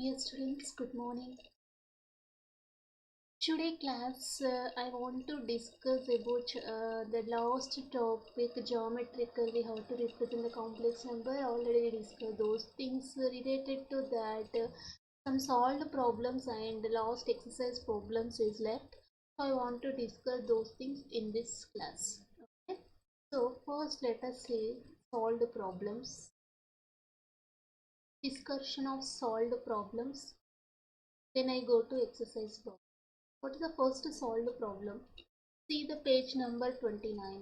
Dear students, good morning. Today class, I want to discuss about the last topic, geometrically how to represent the complex number. I already discussed those things related to that. Some solved problems and the last exercise problems is left. So I want to discuss those things in this class. Okay. So first let us say solved problems. Discussion of solved problems. Then I go to exercise problem. What is the first solved problem? See the page number 29.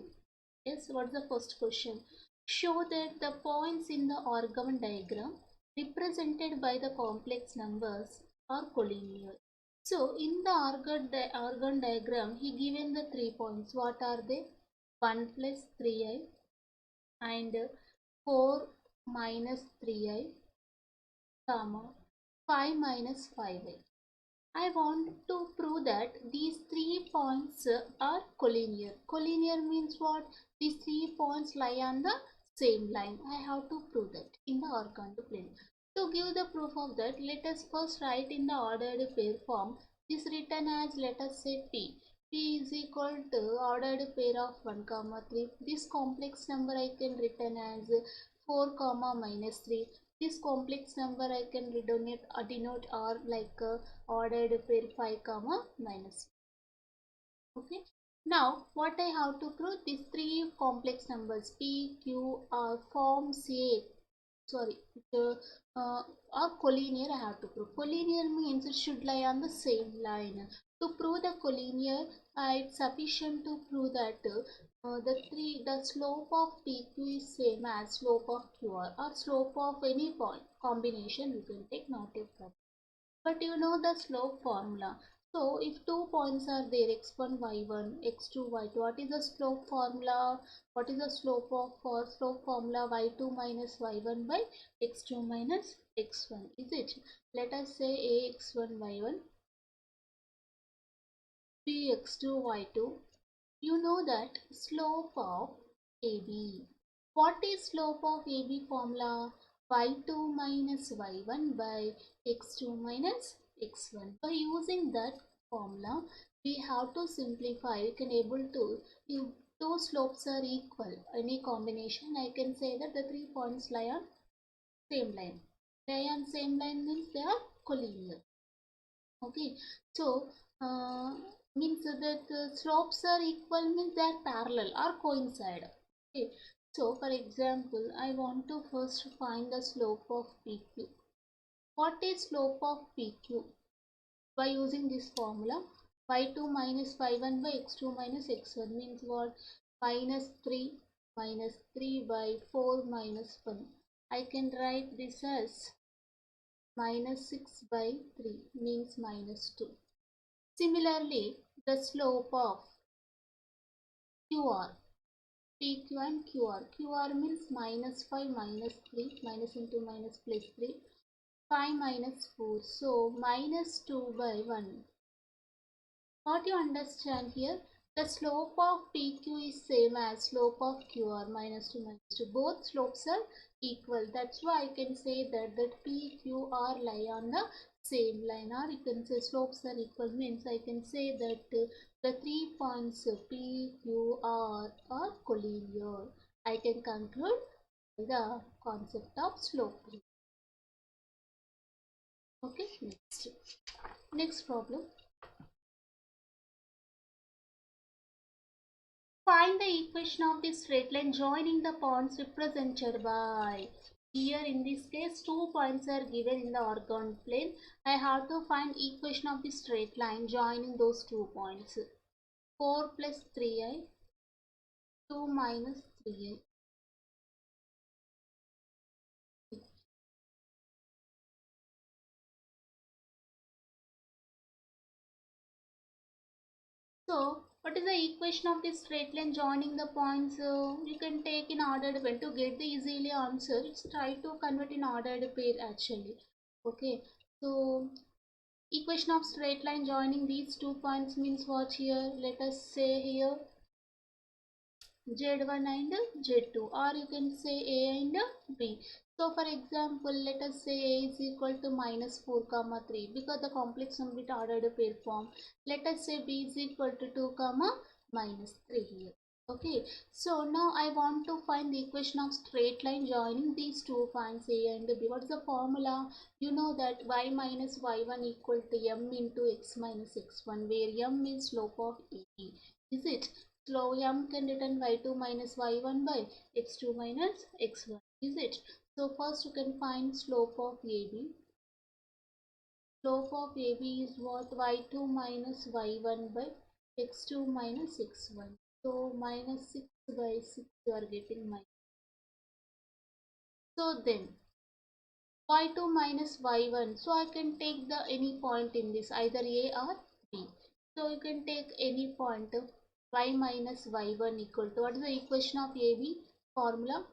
Yes, what's the first question? Show that the points in the organ diagram represented by the complex numbers are collinear. So in the organ diagram, he given the 3 points. What are they? 1 plus 3i and 4 minus 3i, comma 5 minus 5i. I want to prove that these 3 points are collinear. Collinear means what? These 3 points lie on the same line. I have to prove that in the orthogonal plane. To give the proof of that, let us first write in the ordered pair form. This written as, let us say, P. P is equal to ordered pair of 1 comma 3. This complex number I can written as 4 comma minus 3. This complex number I can denote or like ordered pair 5 comma minus. Okay. Now what I have to prove, these 3 complex numbers P, Q forms a uh, are collinear. I have to prove. Collinear means it should lie on the same line. To prove the collinear, it's sufficient to prove that the slope of PQ is same as slope of QR, or slope of any point combination you can take, not a problem. But you know the slope formula. So if 2 points are there, x1, y1, x2, y2, what is the slope formula? What is the slope of slope formula? y2 minus y1 by x2 minus x1, is it? Let us say ax1 y1, bx2 y2. You know that slope of AB. What is slope of AB formula? Y2 minus y1 by x2 minus x1. By using that formula, we have to simplify. You can able to, if two slopes are equal, any combination, I can say that the 3 points lie on same line. Lie on same line means they are collinear. Okay, so means that the slopes are equal means they are parallel or coincide. Okay, so for example, I want to first find the slope of PQ. What is slope of PQ? By using this formula, y2 minus y1 by x2 minus x1 means what? Minus 3 by 4 minus 1. I can write this as minus 6 by 3 means minus 2. Similarly, the slope of QR, PQ and QR. QR means minus 5 minus 3, minus into minus plus 3, 5 minus 4. So, minus 2 by 1. What you understand here? The slope of PQ is same as slope of QR, minus 2 minus 2. Both slopes are equal. That's why I can say that PQR lie on the same line, or you can say slopes are equal means I can say that the 3 points PQR are collinear. I can conclude the concept of slope. Okay, next problem. Find the equation of the straight line joining the points represented by. Here in this case 2 points are given in the orthogonal plane. I have to find equation of the straight line joining those 2 points. 4 plus 3i, 2 minus 3i. So what is the equation of the straight line joining the points? You can take in ordered pair to get the easily answer. Let's try to convert in ordered pair actually. Okay, so equation of straight line joining these 2 points means what here? Let us say here Z1 and Z2, or you can say A and B. So for example, let us say a is equal to minus 4 comma 3 because the complex number with ordered pair form. Let us say b is equal to 2 comma minus 3 here. Okay, so now I want to find the equation of straight line joining these two points a and b. What is the formula? You know that y minus y1 equal to m into x minus x1, where m is slope of AB. Is it? So m can written y2 minus y1 by x2 minus x1. Is it? So first you can find slope of AB. Slope of AB is what? Y2 minus y1 by x2 minus x1. So minus 6 by 6 you are getting minus. So then y2 minus y1. So I can take the any point in this, either A or B. So you can take any point of y minus y1 equal to, what is the equation of AB formula?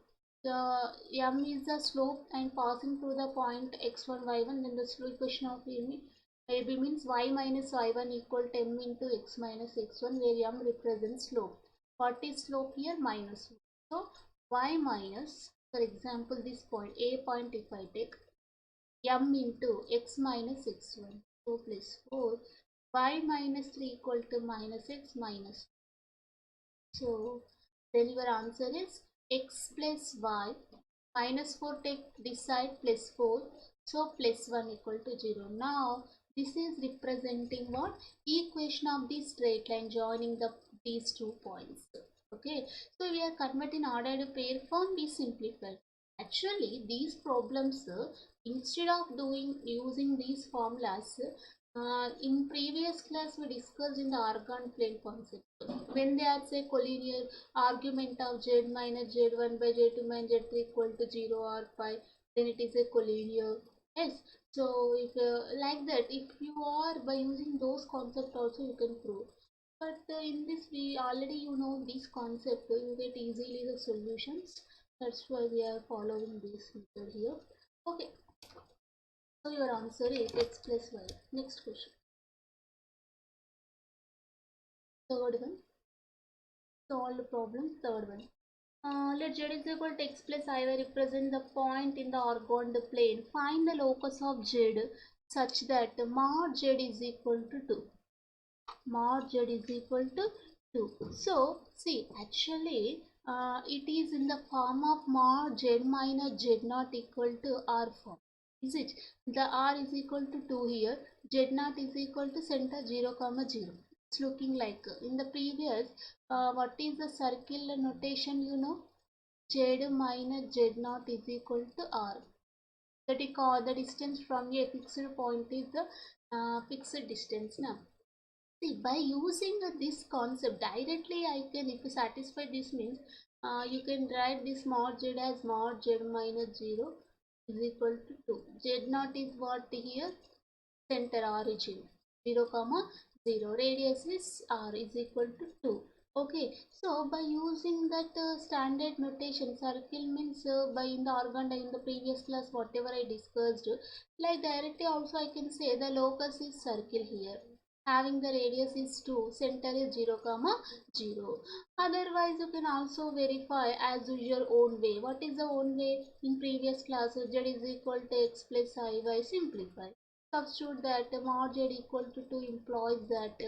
The m is the slope and passing through the point x1 y1, then the equation of AB means y minus y1 equal to m into x minus x1, where m represents slope. What is slope here? Minus 1. So y minus, for example, this point A point, if I take m into x minus x1, so plus 4, y minus 3 equal to minus x minus. So then your answer is x plus y minus 4, take this side plus 4, so plus 1 equal to 0. Now this is representing what? Equation of the straight line joining these 2 points. Okay, so we are converting ordered pair form, we simplify. Actually these problems, instead of using these formulas, in previous class we discussed in the organ plane concept. When they are say collinear argument of z minus z1 by z2 minus z3 equal to 0 or pi, then it is a collinear. Yes. So if like that, if you are by using those concepts also you can prove. But in this we already this concept, you get easily the solutions. That's why we are following this method here. Okay. So your answer is x plus y. Next question. Third one. Solve the problem. Third one. Let z is equal to x plus I represent the point in the orgone plane. Find the locus of z such that mod z is equal to 2. Mod z is equal to 2. So see, actually it is in the form of mod z minus z naught equal to r form. Is it? The r is equal to 2 here. Z naught is equal to center 0 comma 0. It's looking like in the previous, what is the circle notation? Z minus z naught is equal to r. That is called the distance from a fixed point is the fixed distance now. See, by using this concept directly, I can, if you satisfy this means, you can write this mod z as mod z minus 0 is equal to 2. Z naught is what here? Center origin 0 comma 0, radius is r is equal to 2. Okay, so by using that standard notation, circle means by in the organ in the previous class whatever I discussed, like directly also I can say the locus is circle here, having the radius is 2, center is 0 comma 0. Otherwise you can also verify as your own way. What is the own way? In previous class z is equal to x plus I by simplify. Substitute that mod z equal to 2 implies that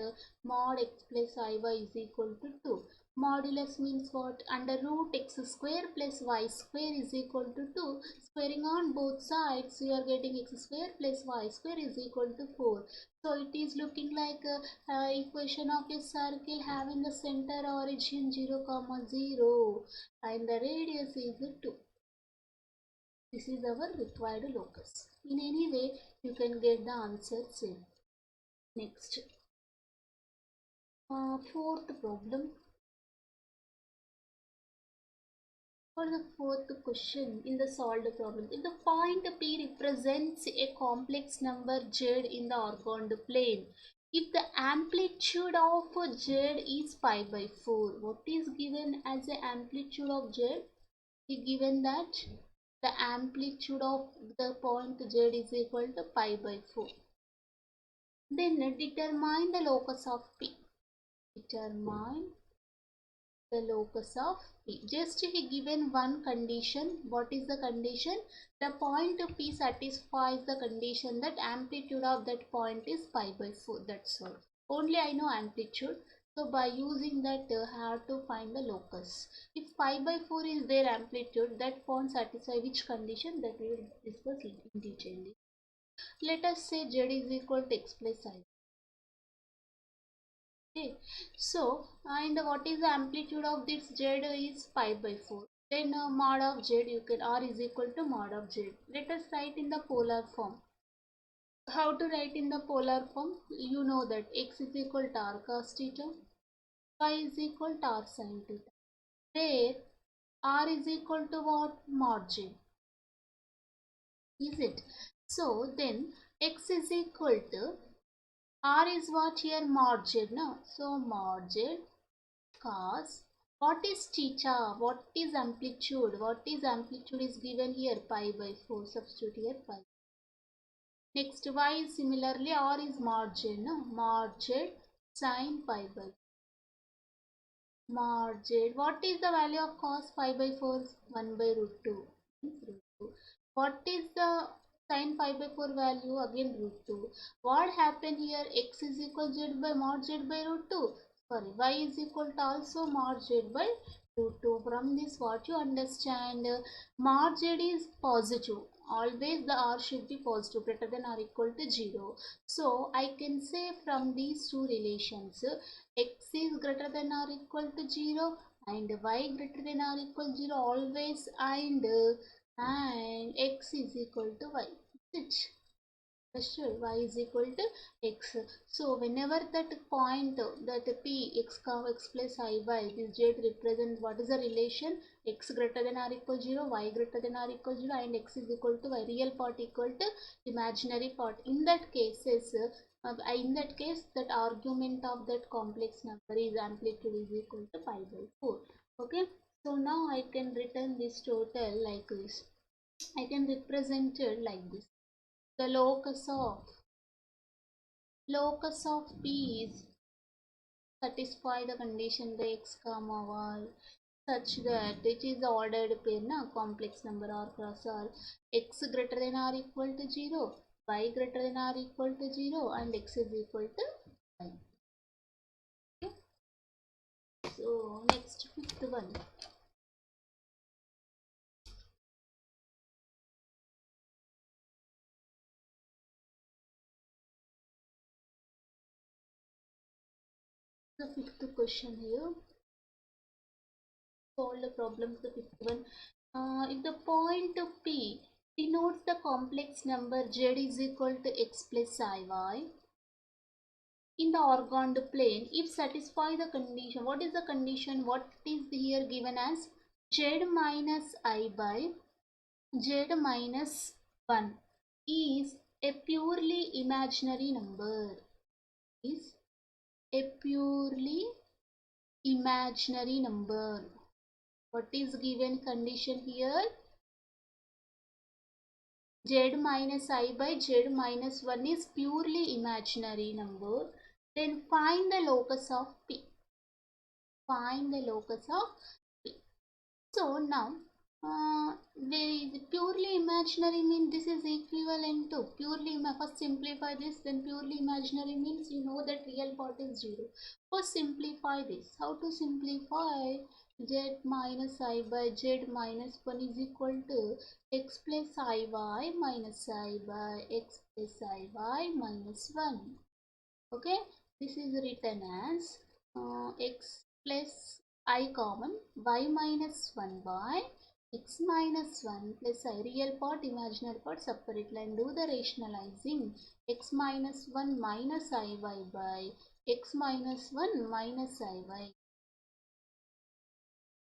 mod x plus iy is equal to 2. Modulus means what? Under root x square plus y square is equal to 2. Squaring on both sides, you are getting x square plus y square is equal to 4. So it is looking like equation of a circle having the center origin 0 comma 0 and the radius is 2. This is our required locus. In any way, you can get the answer same. Next, fourth problem. For the fourth question in the solved problem, if the point P represents a complex number z in the orgone plane, if the amplitude of z is pi by 4, what is given as the amplitude of z? Is given that the amplitude of the point z is equal to pi by 4. Then determine the locus of P. Determine the locus of P. Just he given one condition. What is the condition? The point P satisfies the condition that amplitude of that point is pi by 4. That's all. Only I know amplitude. So by using that I have to find the locus. If pi by 4 is their amplitude, that point satisfies which condition, that we will discuss in detail. Let us say Z is equal to x plus I. Okay, so and what is the amplitude of this Z is pi by 4. Then mod of Z, you can R is equal to mod of Z. Let us write in the polar form. How to write in the polar form? You know that x is equal to r cos theta, y is equal to r sin theta, where r is equal to what? Mod Z. Is it? So then x is equal to r is what here? Mod Z. No? So mod Z cos, what is theta? What is amplitude? What is amplitude is given here? Pi by 4. Substitute here pi. Next y similarly r is mod Z. No? Mod Z sin pi by 4. Mod Z. What is the value of cos pi by 4? 1 by root 2. Root 2. What is the sin pi by 4 value? Again root 2. What happened here? X is equal Z by mod Z by root 2. Sorry, y is equal to also mod Z by root 2. From this what you understand? Mod Z is positive. Always the r should be positive, greater than or equal to 0. So I can say from these two relations, x is greater than or equal to 0 and y greater than or equal to 0 always, and x is equal to y. Which? Sure, y is equal to x. So whenever that point, that p x plus I y, this z represents what is the relation? X greater than or equal to 0, y greater than or equal to 0, and x is equal to y. Real part equal to imaginary part. In that cases, in that case, that argument of that complex number is amplitude is equal to pi by 4. Okay. So now I can return this total like this. I can represent it like this. The locus of P is satisfy the condition the x comma y such that it is ordered pair na complex number r cross r, x greater than or equal to 0, y greater than or equal to 0, and x is equal to y. Okay. So next fifth one. The fifth question here. Solve the problem. The fifth one. If the point P denotes the complex number z is equal to x plus iy in the organed plane, if satisfy the condition, what is the condition? What is here given as z minus I by z minus 1 is a purely imaginary number. Is a purely imaginary number. What is given condition here? Z minus I by Z minus 1 is purely imaginary number. Then find the locus of P. Find the locus of P. So now, there is purely imaginary means this is equivalent to purely, first simplify this, then purely imaginary means you know that real part is 0. First simplify this. How to simplify? Z minus I by Z minus 1 is equal to x plus iy minus I by x plus iy minus 1. Okay, this is written as x plus I common y minus 1 by x minus 1 plus I, real part imaginary part separate line. Do the rationalizing. X minus 1 minus iy by x minus 1 minus iy.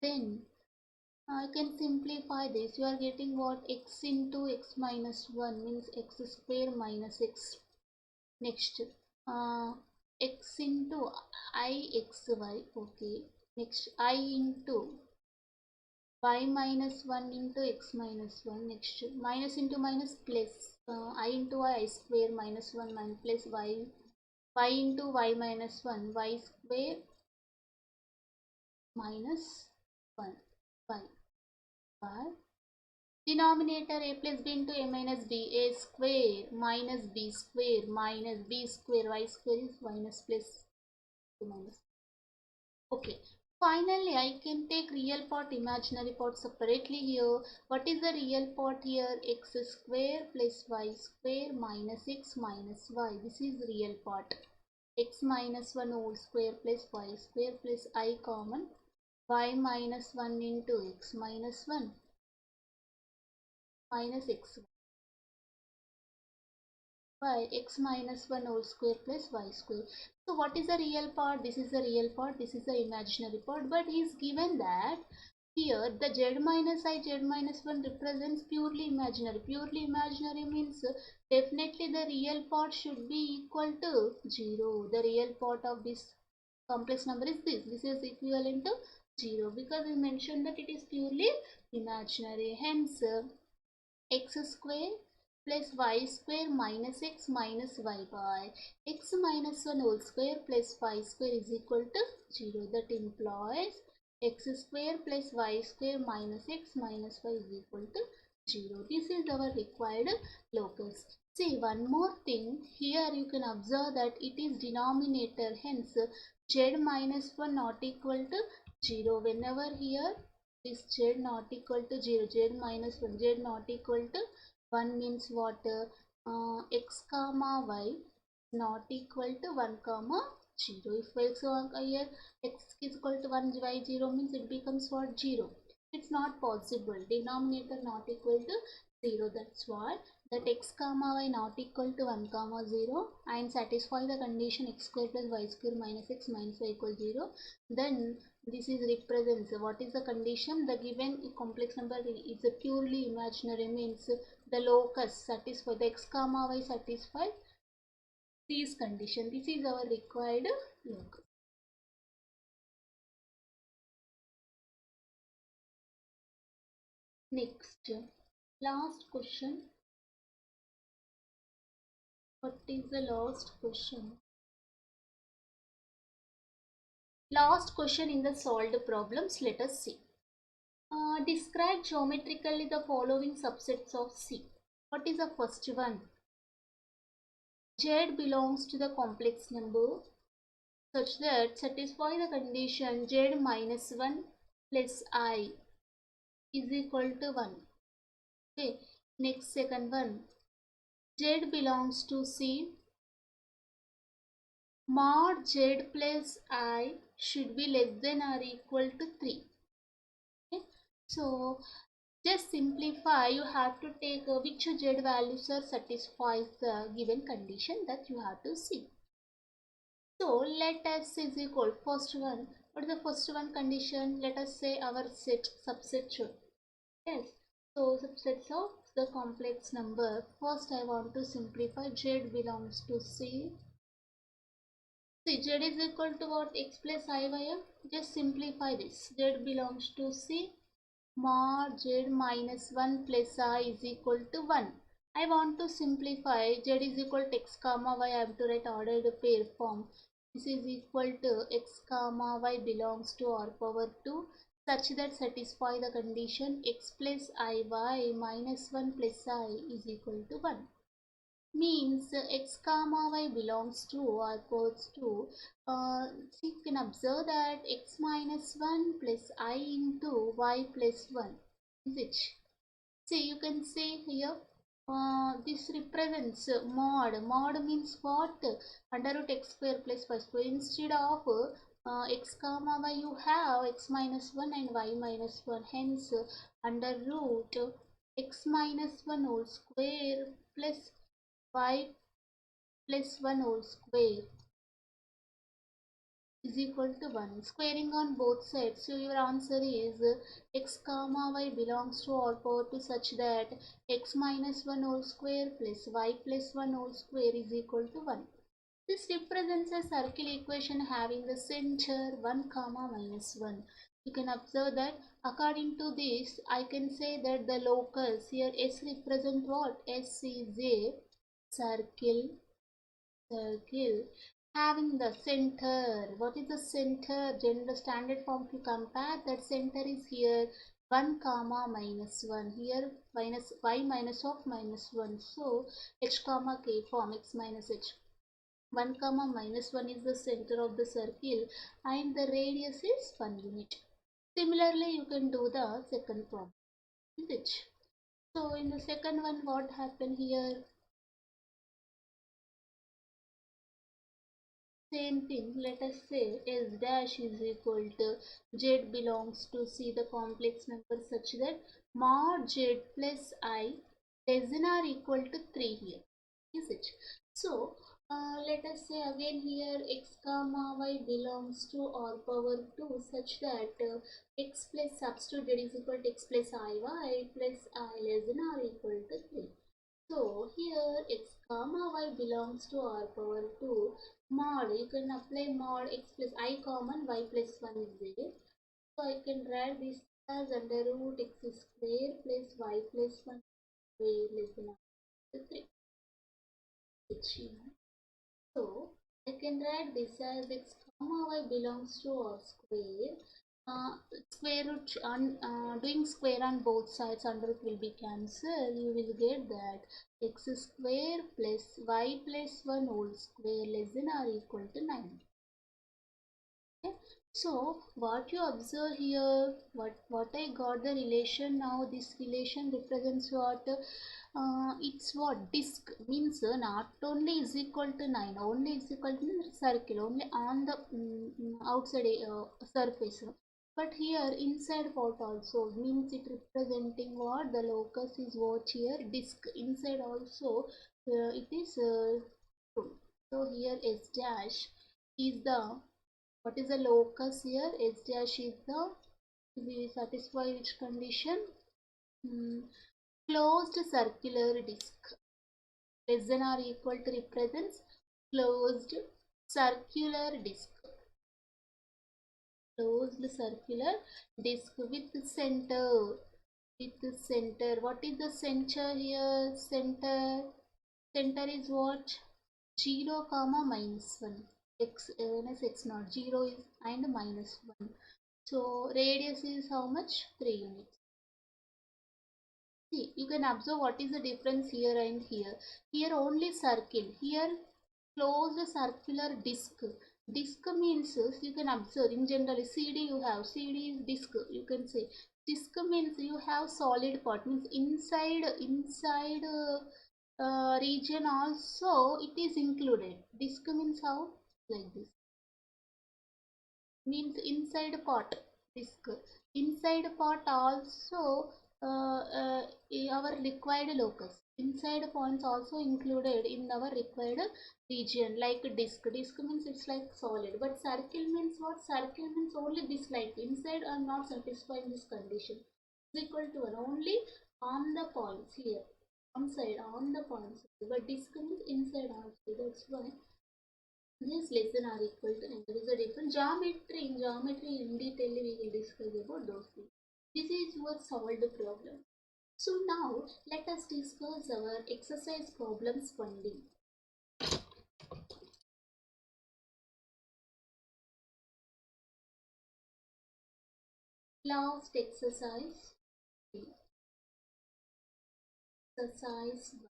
Then I can simplify this. You are getting what? X into x minus 1 means x square minus x. Next, x into ixy. Okay. Next, I into y minus 1 into x minus 1. Next, minus into minus plus. I into y square minus 1 minus plus y into y minus 1 y square minus 1 y by denominator a plus b into a minus b, a square minus b square minus b square, y square is minus plus minus. Okay, finally I can take real part, imaginary part separately here. What is the real part here? X square plus y square minus x minus y. This is real part. X minus 1 whole square plus y square plus I common, y minus 1 into x minus 1 minus x by x minus 1 whole square plus y square. So what is the real part? This is the real part, this is the imaginary part, but he is given that here the z minus I, z minus 1 represents purely imaginary. Purely imaginary means definitely the real part should be equal to 0. The real part of this complex number is this. This is equivalent to 0 because we mentioned that it is purely imaginary. Hence x square plus y square minus x minus y by x minus 1 whole square plus y square is equal to 0. That implies x square plus y square minus x minus y is equal to 0. This is our required locus. See, one more thing here, you can observe that it is denominator, hence z minus 1 not equal to 0. Whenever here is z not equal to 0, z minus 1, z not equal to 1 means what? X comma y not equal to 1 comma 0. If x here x is equal to 1, y 0 means it becomes what? 0. It's not possible. Denominator not equal to 0. That's why that x comma y not equal to 1 comma 0 and satisfy the condition x square plus y square minus x minus y equals 0. Then this is represents what is the condition? The given complex number is a purely imaginary, means the locus satisfy, the x comma y satisfy these condition. This is our required locus. Next, last question. What is the last question? Last question in the solved problems. Let us see. Describe geometrically the following subsets of C. What is the first one? Z belongs to the complex number such that satisfy the condition Z minus 1 plus I is equal to 1. Okay. Next, second one. Z belongs to C. Mod Z plus I should be less than or equal to 3. Okay. So just simplify, you have to take which Z values are satisfies the given condition, that you have to see. So let us is equal first one. What is the first one condition? Let us say our subset should. Yes. So subsets of the complex number. First I want to simplify. Z belongs to C. See, Z is equal to what? X plus I by M. Just simplify this. Z belongs to C. Mod Z minus 1 plus I is equal to 1. I want to simplify. Z is equal to x comma y. I have to write ordered pair form. This is equal to x comma y belongs to R power 2 such that satisfy the condition x plus I y minus 1 plus I is equal to 1. Means x comma y belongs to or equals to, so you can observe that x minus 1 plus I into y plus 1 is which? See, you can see here, this represents mod. Mod means what? Under root x square plus y square. Instead of x comma y, you have x minus 1 and y minus 1. Hence, under root x minus 1 whole square plus y plus 1 whole square is equal to 1. Squaring on both sides. So your answer is x comma y belongs to R power 2 such that x minus 1 whole square plus y plus 1 whole square is equal to 1. This represents a circle equation having the center 1 comma minus 1. You can observe that according to this, I can say that the locus here S represent what? S is a circle having the center. What is the center? Gender standard form, if you compare, that center is here 1 comma minus 1, here minus y minus of minus 1, so h comma k form x minus h. 1 comma minus 1 is the center of the circle and the radius is 1 unit. Similarly, you can do the second problem, is it? So in the second one, what happened here? Same thing, let us say S dash is equal to Z belongs to C, the complex number, such that mod Z plus I less than or equal to 3 here, is it? So let us say again here x comma y belongs to R power 2 such that x plus substitute Z is equal to x plus I plus I less than or equal to 3. So here x comma y belongs to R power 2. Mod, you can apply mod x plus I common, y plus 1 is there. So I can write this as under root x square plus y plus 1 square less than or equal to 3. So I can write this as x comma y belongs to R square. Square root doing square on both sides, under root will be cancelled. You will get that x square plus y plus 1 whole square less than or equal to 9. Okay. So what you observe here, what I got the relation now. This relation represents what? It's what disk means, not only is equal to 9, only is equal to circle, only on the outside surface. But here inside part also means it representing what? The locus is what here? Disk. Inside also it is true. So here S dash is the, what is the locus here? S dash is the, we satisfy which condition? Hmm, closed circular disk less than or equal to represents closed circular disk. Closed circular disk with center. With center. What is the center here? Center is what? 0 comma minus 1. X minus x naught. 0 is and minus 1. So radius is how much? 3 units. See, you can observe what is the difference here and here. Here only circle. Here closed circular disc. Disc means you can observe in general CD you have. CD is disc. You can say disc means you have solid part, means inside region also it is included. Disc means how? Like this, means inside part disk. Inside part also our required locus. Inside points also included in our required region, like disk. Disk means it's like solid, but circle means what? Circle means only this, like inside are not satisfying this condition. Is equal to 1 only on the points here, on side on the points, but disk means inside also. That's why this less than or equal to 9. There is a different geometry. In geometry, in detail, we will discuss about those things. This is your solved problem. So now let us discuss our exercise problems 1D. Last exercise. Exercise 1.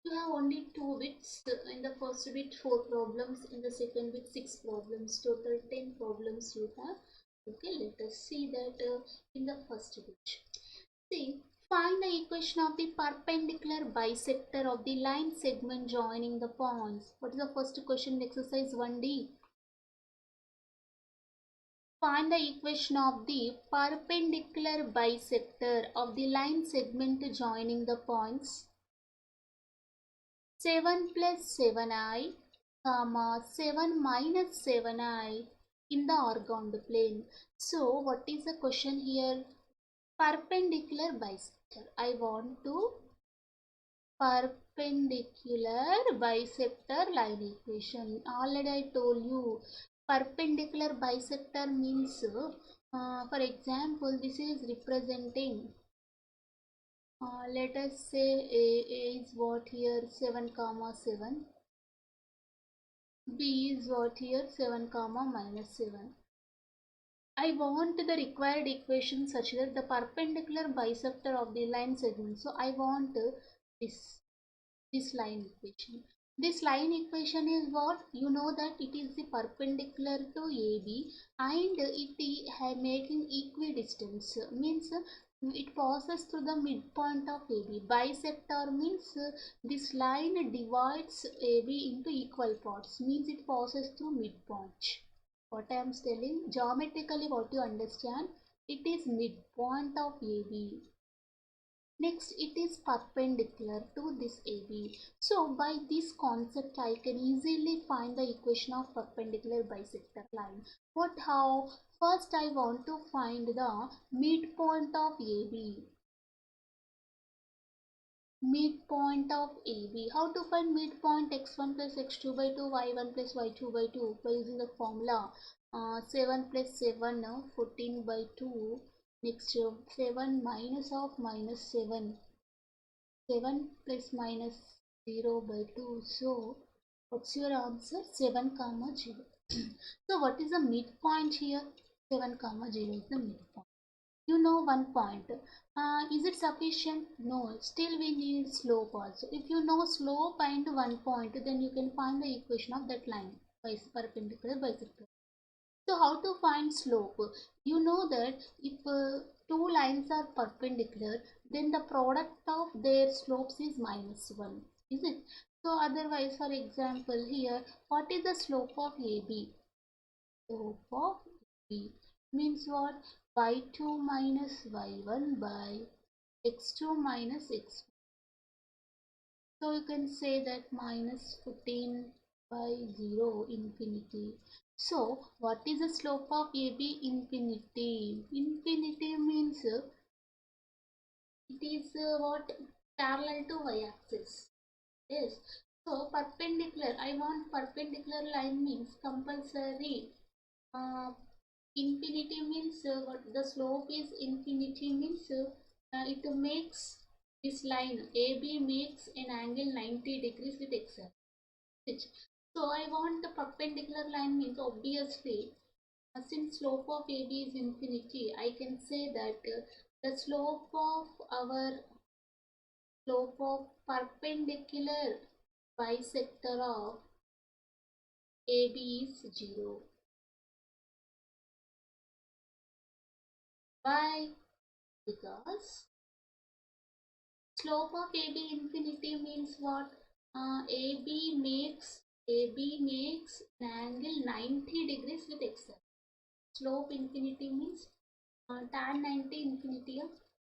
You have only 2 bits. In the first bit 4 problems, in the second bit 6 problems. Total 10 problems you have. Okay, let us see that in the first bit. See, find the equation of the perpendicular bisector of the line segment joining the points. What is the first question in exercise 1D? Find the equation of the perpendicular bisector of the line segment joining the points 7 plus 7i, 7 minus 7i in the orthogonal plane. So, what is the question here? Perpendicular bisector. I want to perpendicular bisector line equation. Already I told you perpendicular bisector means for example this is representing let us say a is what here 7 comma 7, B is what here? 7 comma minus 7. I want the required equation such that the perpendicular bisector of the line segment. So I want this this line equation. This line equation is what? You know that it is the perpendicular to AB and it is making equidistance. Means it passes through the midpoint of AB. Bisector means this line divides AB into equal parts. Means it passes through midpoint. What I am telling, geometrically what you understand, it is midpoint of AB. Next, it is perpendicular to this AB. So, by this concept, I can easily find the equation of perpendicular bisector line. What, how? First, I want to find the midpoint of AB. Midpoint of AB. How to find midpoint? X1 plus x2 by 2, y1 plus y2 by 2 by using the formula 7 plus 7, 14 by 2. Next, 7 minus of minus 7. 7 plus minus 0 by 2. So, what's your answer? 7 comma 0. So, what is the midpoint here? 7 comma 0 is the midpoint. You know one point. Is it sufficient? No. Still we need slope also. If you know slope and one point, then you can find the equation of that line. Perpendicular bisector. So how to find slope? You know that if two lines are perpendicular, then the product of their slopes is minus 1. Is it? So otherwise, for example, here, what is the slope of AB? Slope of AB means what? Y2 minus y1 by x2 minus x1. So you can say that minus 15 by 0 infinity. So what is the slope of AB? Infinity. Infinity means it is what? Parallel to y-axis. Yes. So perpendicular. I want perpendicular line means compulsory. Infinity means what the slope is infinity means it makes this line AB makes an angle 90 degrees with x axis. So I want the perpendicular line means obviously since slope of AB is infinity, I can say that the slope of perpendicular bisector of AB is 0. Why? Because slope of AB infinity means what? AB makes an angle 90 degrees with x axis. Slope infinity means tan 90 infinity.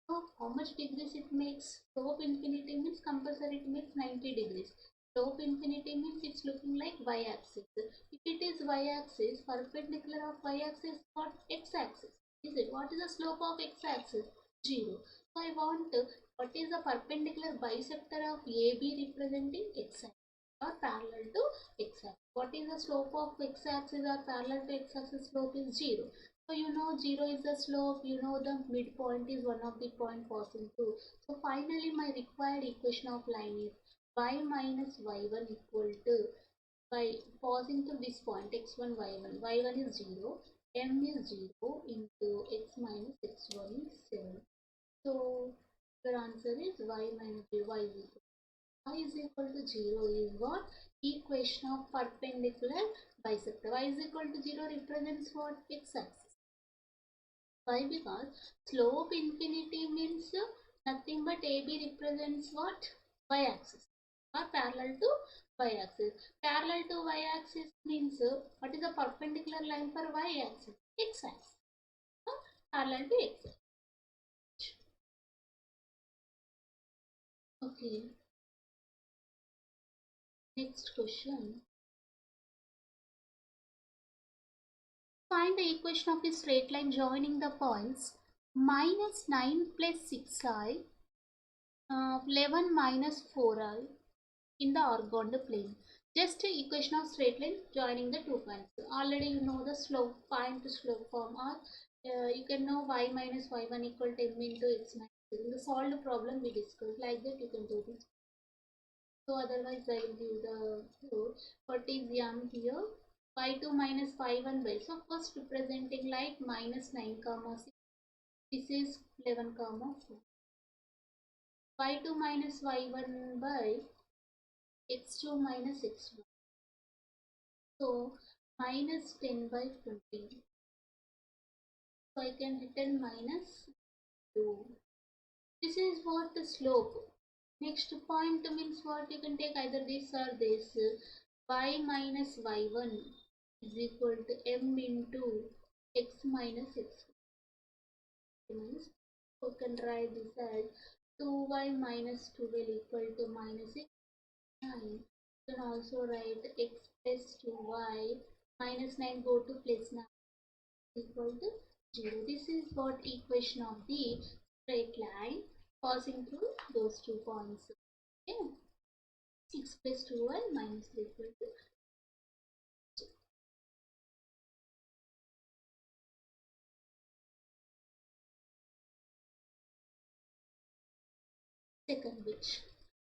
So how much degrees it makes? Slope infinity means compulsory it makes 90 degrees. Slope infinity means it's looking like y-axis. If it is y-axis, perpendicular of y-axis what? X-axis. Is it? What is the slope of x-axis? 0. So I want what is the perpendicular bisector of AB representing x-axis or parallel to x-axis. What is the slope of x-axis or parallel to x-axis? Slope is 0. So you know 0 is the slope, you know the midpoint is one of the point passing through. So finally my required equation of line is y minus y1 equal to by passing through this point x1 y1. y1 is 0, m is 0 into x minus x1 is 7. So your answer is y minus 0, y is equal to 0 is what? Equation of perpendicular bisector. Y is equal to 0 represents what? X-axis. Why? Because slope infinity means nothing but AB represents what? Y-axis or parallel to y-axis. Parallel to y-axis means what is the perpendicular line for y-axis? X-axis. Parallel to x-axis. Okay. Next question. Find the equation of a straight line joining the points minus 9 plus 6i, 11 minus 4i in the orthogonal plane. Just the equation of straight line joining the 2 points. Already you know the slope, find the slope form, or you can know y minus y1 equal to m into x minus. In the solved problem we discussed, like that you can do this. So otherwise I will give the clue. What is yum here? 5 2 minus 5 1 by. So first representing like minus 9 comma 6. This is 11 comma 4. 5 2 minus y 1 by x2 minus x1. So minus 10 by 20. So I can written minus 2. This is what the slope. Next point means what, you can take either this or this. Y minus y1 is equal to m into x minus x. Means you can write this as 2y minus 12 equal to minus x 9. You can also write x plus 2y minus 9 go to plus 9 equal to 0. This is what equation of the straight line passing through those 2 points. Okay. X plus 2y minus 3 equal to 0. Second which,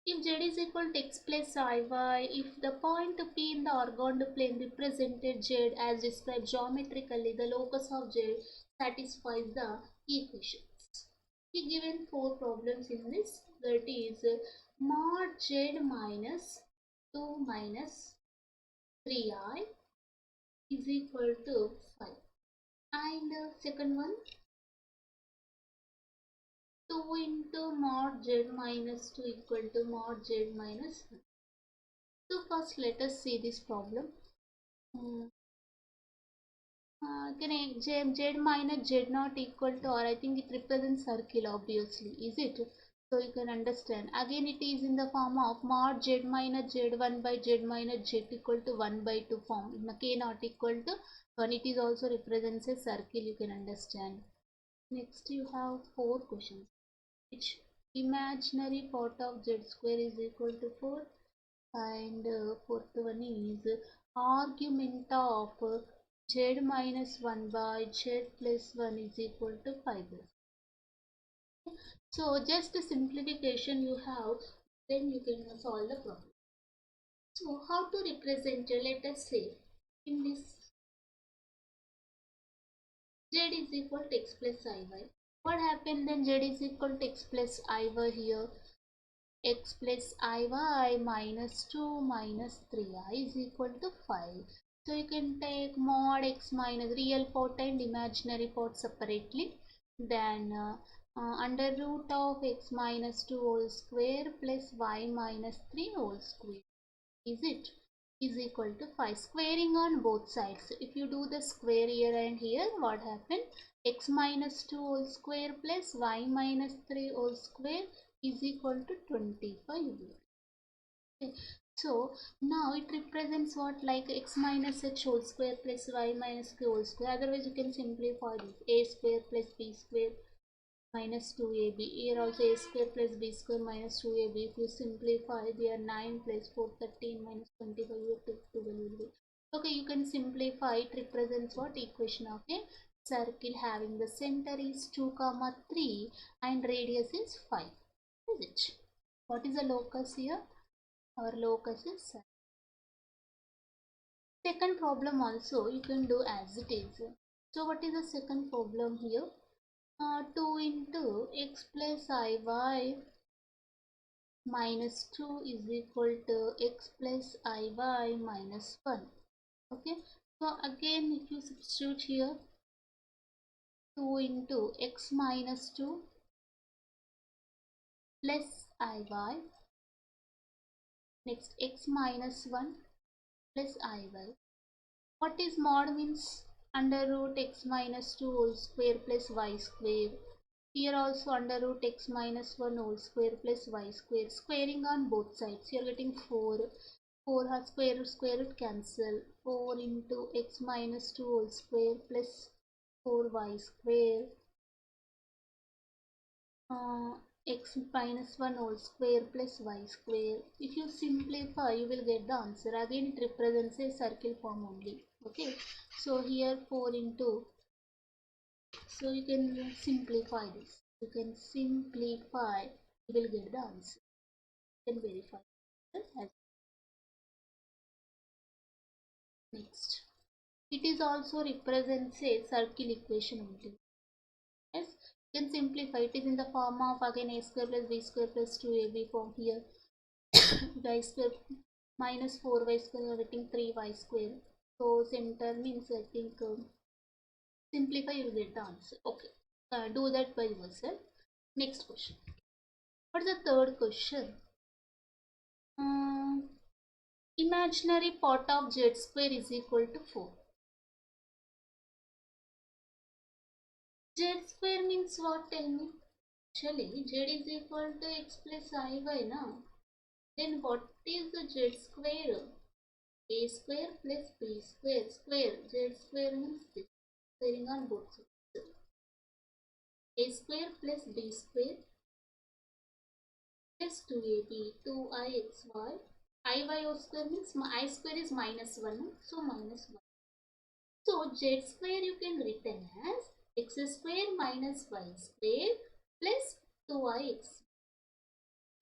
if z is equal to x plus iy, if the point P in the orthogonal plane represented z as described geometrically, the locus of z satisfies the equations. He given 4 problems in this, that is mod z minus 2 minus 3i is equal to 5. And second one, 2 into mod z minus 2 equal to mod z minus 1. So first let us see this problem. Can I, z minus z not equal to, or I think it represents circle obviously, is it? So you can understand. Again it is in the form of mod z minus z1 by z minus z equal to 1 by 2 form. K not equal to 1. It is also represents a circle, you can understand. Next you have 4 questions. Which imaginary part of z square is equal to 4, and fourth one is argument of z minus 1 by z plus 1 is equal to 5. So just a simplification you have, then you can solve the problem. So how to represent, let us say in this z is equal to x plus iy. What happened then, z is equal to x plus iy here, x plus iy minus 2 minus 3i is equal to 5. So you can take mod x minus real part and imaginary part separately. Then under root of x minus 2 whole square plus y minus 3 whole square, is it, is equal to 5. Squaring on both sides. If you do the square here and here, what happened? X minus 2 whole square plus y minus 3 whole square is equal to 25. Okay. So now it represents what, like x minus h whole square plus y minus k whole square. Otherwise you can simplify this, a square plus b square minus 2ab. Here also a square plus b square minus 2ab. If you simplify, they are 9 plus 4 13 minus 25, you have to 12. Okay, you can simplify. It represents what, equation of a circle having the center is 2 comma 3 and radius is 5. Is it? What is the locus here? Our locus is 7. Second problem also you can do as it is. So what is the second problem here? 2 into x plus iy minus 2 is equal to x plus iy minus 1. Okay, so again if you substitute here, 2 into x minus 2 plus iy, next x minus 1 plus iy. What is mod means? Under root x minus 2 whole square plus y square. Here also under root x minus 1 whole square plus y square. Squaring on both sides. You are getting 4. 4 has square root cancel. 4 into x minus 2 whole square plus 4y square. X minus 1 whole square plus y square. If you simplify, you will get the answer. Again, it represents a circle form only. Okay, so here 4 into, so you can simplify this. You can simplify, you will get the answer. You can verify. cancel. Next, it is also represents a circle equation only. Yes, you can simplify. It is in the form of again a square plus b square plus 2ab form here. Y square minus 4y square, you are getting 3y square. So center means I think simplify, you will get the answer. Okay, do that by yourself. Next question. What's the third question? Imaginary part of z square is equal to 4. Z square means what? Tell me. Actually, z is equal to x plus iy now. Then what is the z square? A square plus b square. Z square means this. Squaring on both sides. A square plus b square plus 2ab, 2ixy. Iy square means I square is minus 1. So minus 1. So z square you can written as x square minus y square plus 2ix.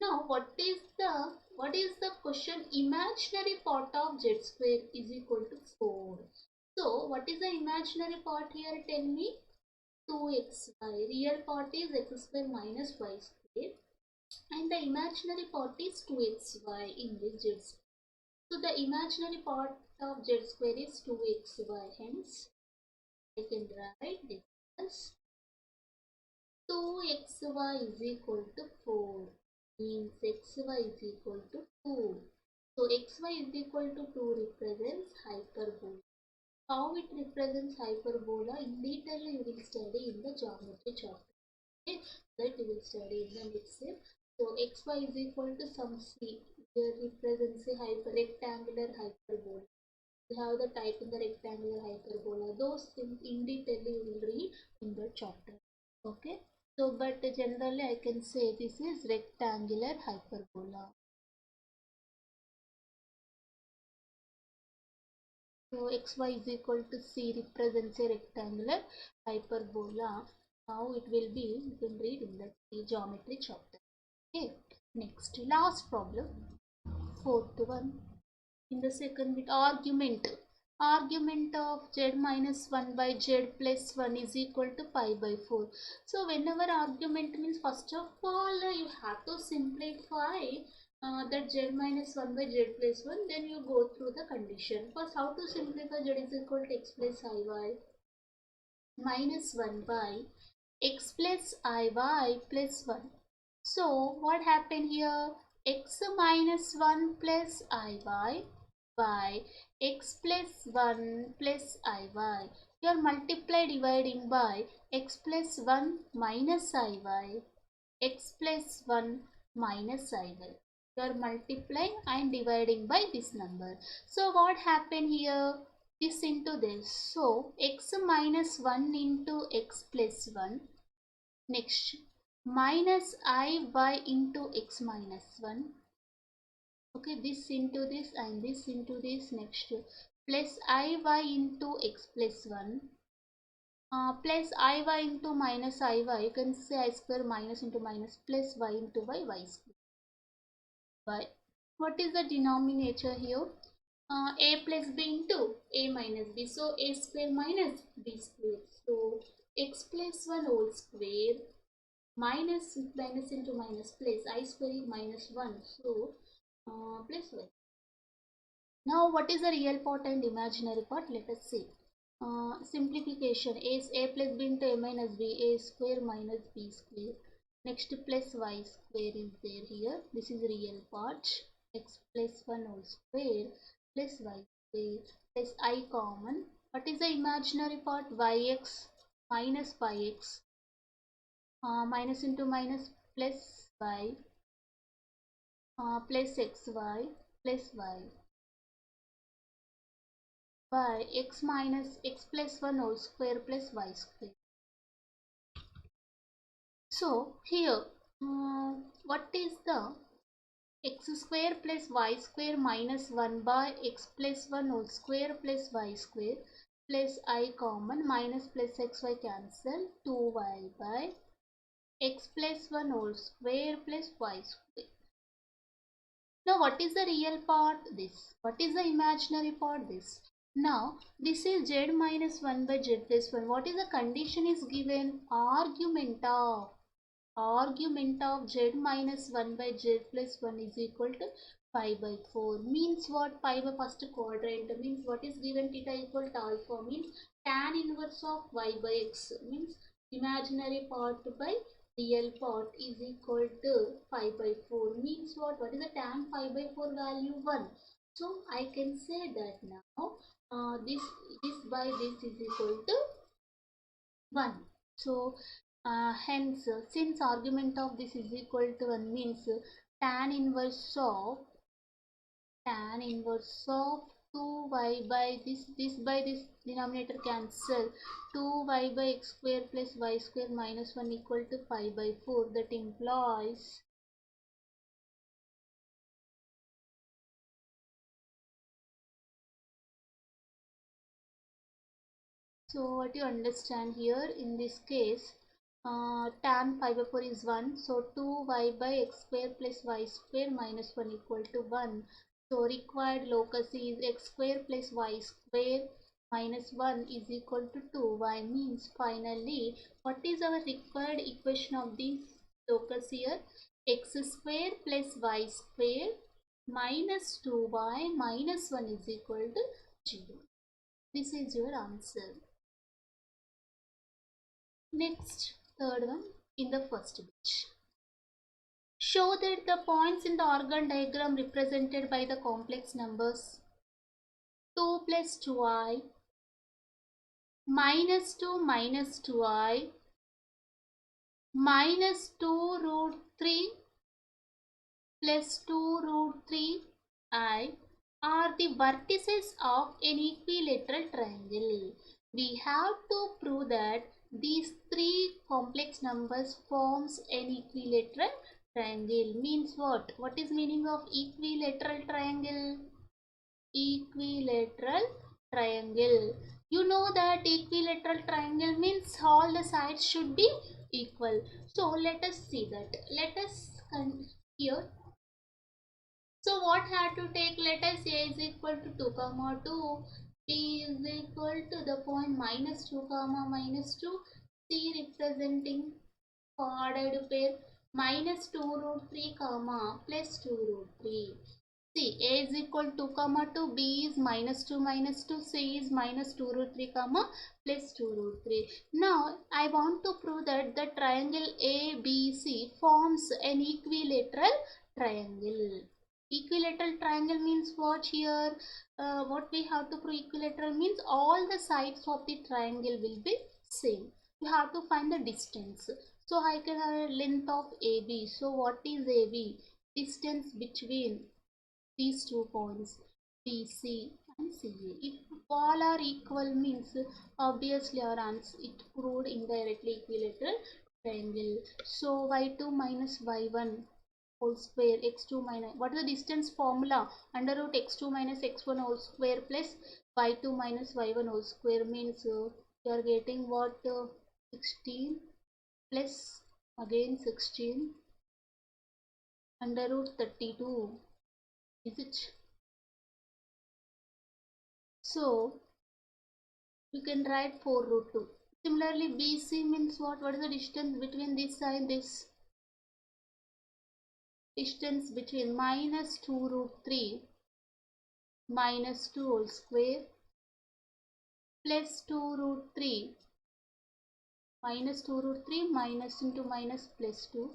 Now what is the question? Imaginary part of z square is equal to 4. So what is the imaginary part here? Tell me. 2xy. Real part is x square minus y square and the imaginary part is 2xy in this z square. So the imaginary part of z square is 2xy. Hence I can write this as 2xy is equal to 4, means xy is equal to 2. So xy is equal to 2 represents hyperbola. How it represents hyperbola in detail you will study in the geometry chapter. Okay, that you will study in the next step. So xy is equal to some c. Here represents a rectangular hyperbola. We have the type in the rectangular hyperbola. Those things in detail you will read in the chapter. Okay. So, but generally I can say this is rectangular hyperbola. So xy is equal to c represents a rectangular hyperbola. Now it will be, you can read in the geometry chapter. Okay. Next, last problem, fourth one. In the second bit, argument of z minus 1 by z plus 1 is equal to pi by 4. So whenever argument means, first of all you have to simplify that z minus 1 by z plus 1, then you go through the condition. First, how to simplify? Z is equal to x plus iy minus 1 by x plus iy plus 1. So what happened here? X minus 1 plus iy by x plus 1 plus iy. You are multiply dividing by x plus 1 minus iy, x plus 1 minus iy. You are multiplying and dividing by this number. So what happened here? This into this. So x minus 1 into x plus 1. Next, minus iy into x minus 1. Okay, this into this and this into this. Next, plus iy into x plus 1. Plus iy into minus iy. You can say I square minus into minus plus y into y square. By what is the denominator here? A plus b into a minus b. So a square minus b square. So x plus 1 whole square minus into minus plus I square is minus 1. So plus 1. Now what is the real part and imaginary part? Let us see. Simplification is a plus b into a minus b, a square minus b square. Next, plus y square is there here. This is real part. X plus 1 whole square plus y square plus I common. What is the imaginary part? Yx minus yx. Minus into minus plus y plus xy plus y by x minus x plus 1 whole square plus y square. So here what is the x square plus y square minus 1 by x plus 1 whole square plus y square plus I common, minus plus xy cancel, 2y by x plus 1 whole square plus y square. Now what is the real part? This. What is the imaginary part? This. Now this is z minus 1 by z plus 1. What is the condition is given? Argument of z minus 1 by z plus 1 is equal to pi by 4. Means what? Pi by first quadrant. Means what is given? Theta equal to alpha. Means tan inverse of y by x. Means imaginary part by real part is equal to pi by 4. Means what? What is the tan pi by 4 value? 1. So I can say that now this by this is equal to 1. So hence since argument of this is equal to 1 means tan inverse of 2y by this by this denominator cancel, 2y by x square plus y square minus 1 equal to pi by 4. That implies so what you understand here in this case, tan pi by 4 is 1. So 2y by x square plus y square minus 1 equal to 1. So required locus is x square plus y square minus 1 is equal to 2y. Means finally what is our required equation of this locus here? X square plus y square minus 2y minus 1 is equal to 0. This is your answer. Next, third one in the first page. Show that the points in the organ diagram represented by the complex numbers 2 plus 2i, minus 2 minus 2i, minus 2 root 3 plus 2 root 3i are the vertices of an equilateral triangle. We have to prove that these three complex numbers forms an equilateral triangle. Means what? What is meaning of equilateral triangle? Equilateral triangle. You know that equilateral triangle means all the sides should be equal. So let us see that. Let us here. So what have to take? Let us say is equal to 2 comma 2. B is equal to the point minus 2 comma minus 2. C representing ordered pair minus 2 root 3 comma plus 2 root 3. See, A is equal to 2 comma 2, B is minus 2 minus 2, C is minus 2 root 3 comma plus 2 root 3. Now I want to prove that the triangle ABC forms an equilateral triangle. Equilateral triangle means what here? What we have to prove equilateral means all the sides of the triangle will be same. You have to find the distance. So I can have a length of AB. So what is AB? Distance between these two points BC and CA. If all are equal means obviously our answer it proved indirectly equilateral triangle. So y2 minus y1 whole square x2 minus what is the distance formula? Under root x2 minus x1 whole square plus y2 minus y1 whole square means you are getting what 16 plus again 16 under root 32. Is it? So you can write 4 root 2. Similarly BC means what? What is the distance between this and this? Distance between minus 2 root 3 minus 2 whole square plus 2 root 3 minus 2 root 3 minus into minus plus 2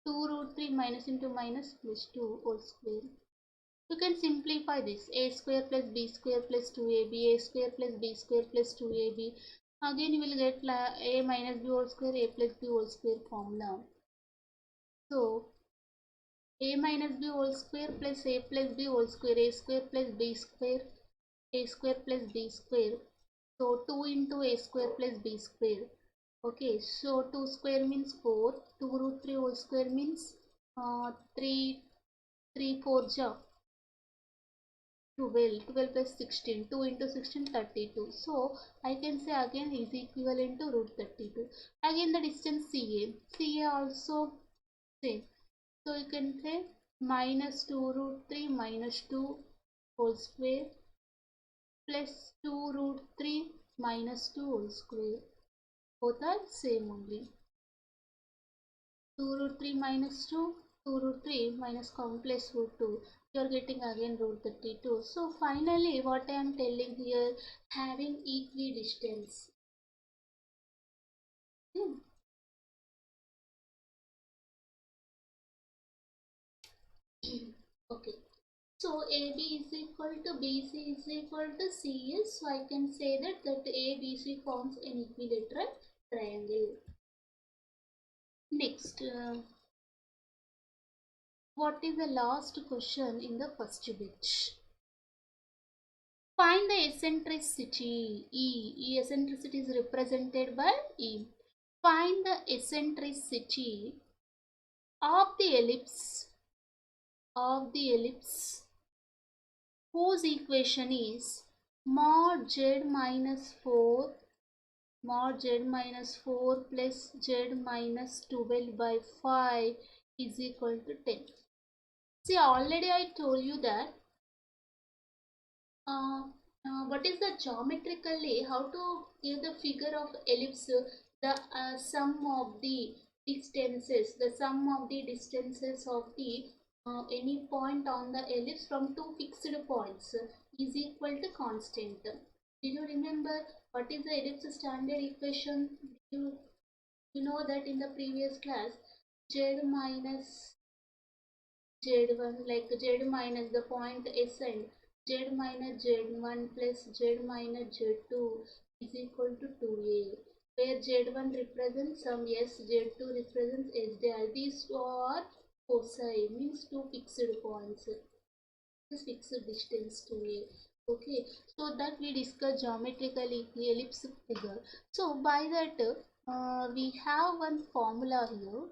2 root 3 minus into minus plus 2 whole square. You can simplify this a square plus b square plus 2ab, a square plus b square plus 2ab. Again you will get a minus b whole square, a plus b whole square formula. So a minus b whole square plus a plus b whole square, a square plus b square, a square plus b square. So 2 into a square plus b square. Okay, so 2 square means 4, 2 root 3 whole square means 3 4 ja 12, 12 plus 16, 2 into 16 32. So I can say again is equivalent to root 32. Again the distance CA also same. So you can say minus 2 root 3 minus 2 whole square plus 2 root 3 minus 2 whole square. Both are same only. 2 root 3 minus 2, 2 root 3 minus complex root 2. You are getting again root 32. So finally what I am telling here, having equidistance. Okay. So AB is equal to BC is equal to CS. So I can say that ABC forms an equilateral triangle. Next, what is the last question in the first bit? Find the eccentricity E. Eccentricity is represented by E. Find the eccentricity of the ellipse whose equation is mod z minus 4 plus z minus 12 by 5 is equal to 10. See, already I told you that what is the geometrically how to give the figure of ellipse, the sum of the distances of the any point on the ellipse from two fixed points is equal to constant. Did you remember what is the ellipse standard equation? You know that in the previous class, z minus z1, like z minus the point s and z minus z1 plus z minus z2 is equal to 2a, where z1 represents some s, z2 represents s dash. These are foci, means two fixed points, this fixed distance to a. Okay, so that we discuss geometrically ellipse figure. So by that we have one formula here.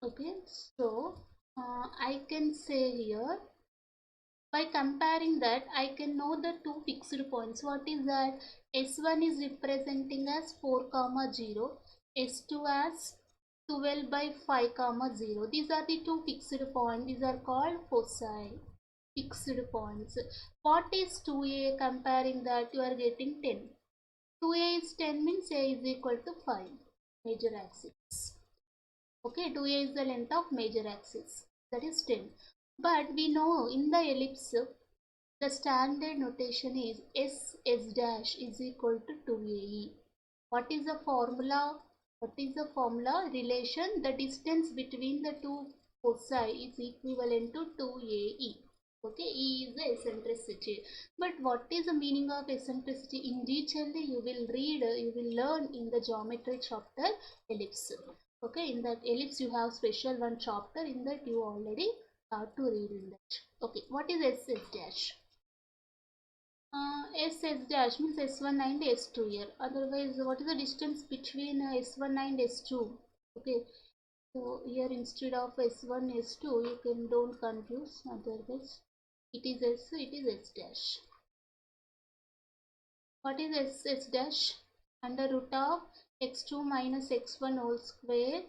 Okay, so I can say here, by comparing that I can know the two fixed points. What is that? S1 is representing as 4 comma 0, S2 as 12 by 5 comma 0. These are the two fixed points. These are called foci, fixed points. What is 2a? Comparing that you are getting 10. 2a is 10 means a is equal to 5, major axis. Okay, 2a is the length of major axis, that is 10. But we know in the ellipse the standard notation is S dash is equal to 2ae. What is the formula? Relation, the distance between the two foci is equivalent to 2ae. Okay, E is the eccentricity. But what is the meaning of eccentricity? In detail you will read, you will learn in the geometry chapter ellipse. Okay, in that ellipse you have special one chapter, in that you already have to read in that. Okay, what is S dash? S dash means S1 and S2 here. Otherwise, what is the distance between S1 and S2? Okay, so here instead of S1, S2, you can don't confuse. Otherwise, it is S dash. What is S dash? Under root of x2 minus x1 whole square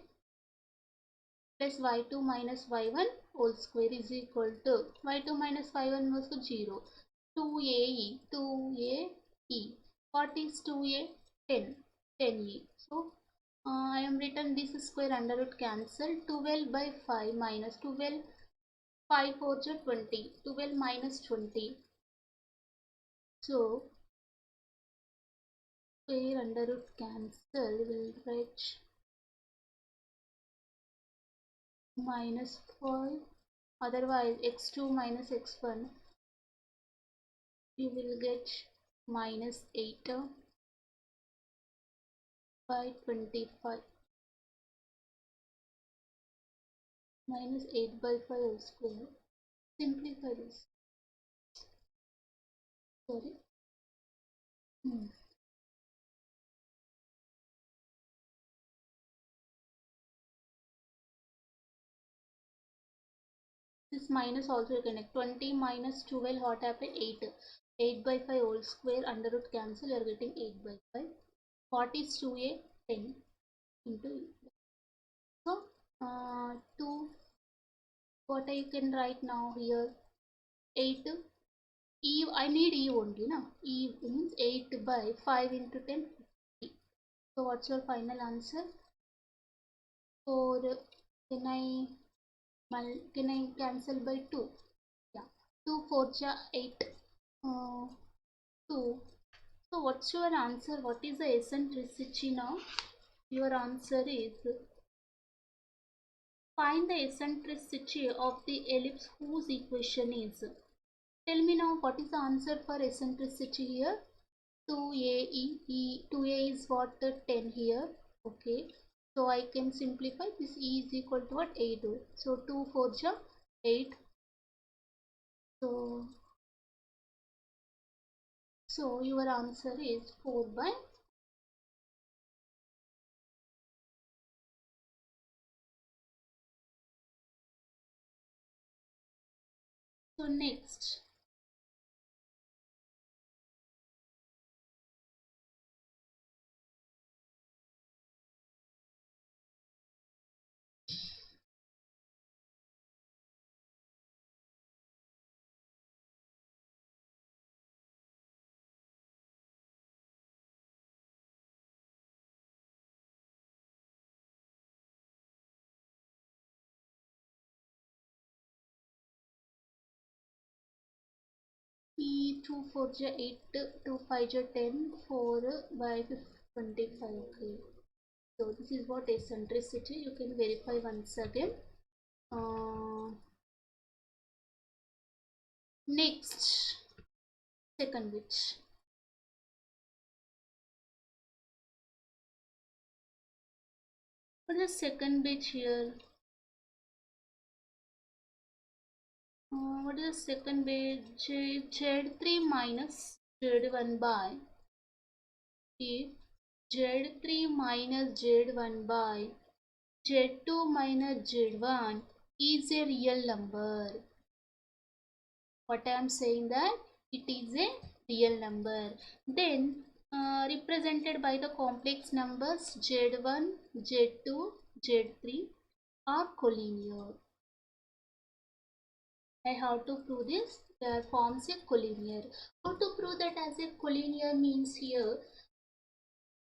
plus y2 minus y1 whole square is equal to y2 minus y1 was 0. 2ae. What is 2a? 10. 10e. So I am written this square under root cancel. 12 by 5 minus 12. 5 4 is 20. 12 minus 20. So square under root cancel will reach minus 5. Otherwise x2 minus x1 you will get minus 8 by 25. Minus 8 by 5 whole square. Simplify this. Sorry. This minus also connect. 20 minus 12, what happened? 8. 8 by 5 whole square, under root cancel, you are getting 8 by 5. What is 2a? 10 into 8. So 2, what I can write now here, 8, E, I need E only, na? E means 8 by 5 into 10, 50. So what's your final answer? 4, can I cancel by 2? Yeah, 2 4 ja 8, 2. So what's your answer? What is the eccentricity now? Your answer is, find the eccentricity of the ellipse whose equation is. Tell me now what is the answer for eccentricity here? 2a 2a is what, 10 here. Okay. So I can simplify this. E is equal to what? 8. So 2 4 ja 8. So your answer is 4 by. So next, E 2 4 ja 8, 2 5 ja 10, 4 by 25. Okay. So this is what eccentricity. You can verify once again. Next, second bit. What is the second bit here? What is the second bit? Z3 minus Z1 by, if Z3 minus Z1 by Z2 minus Z1 is a real number. What I am saying, that it is a real number, then represented by the complex numbers Z1, Z2, Z3 are collinear. I have to prove this. Their forms a collinear. How to prove that as a collinear means here?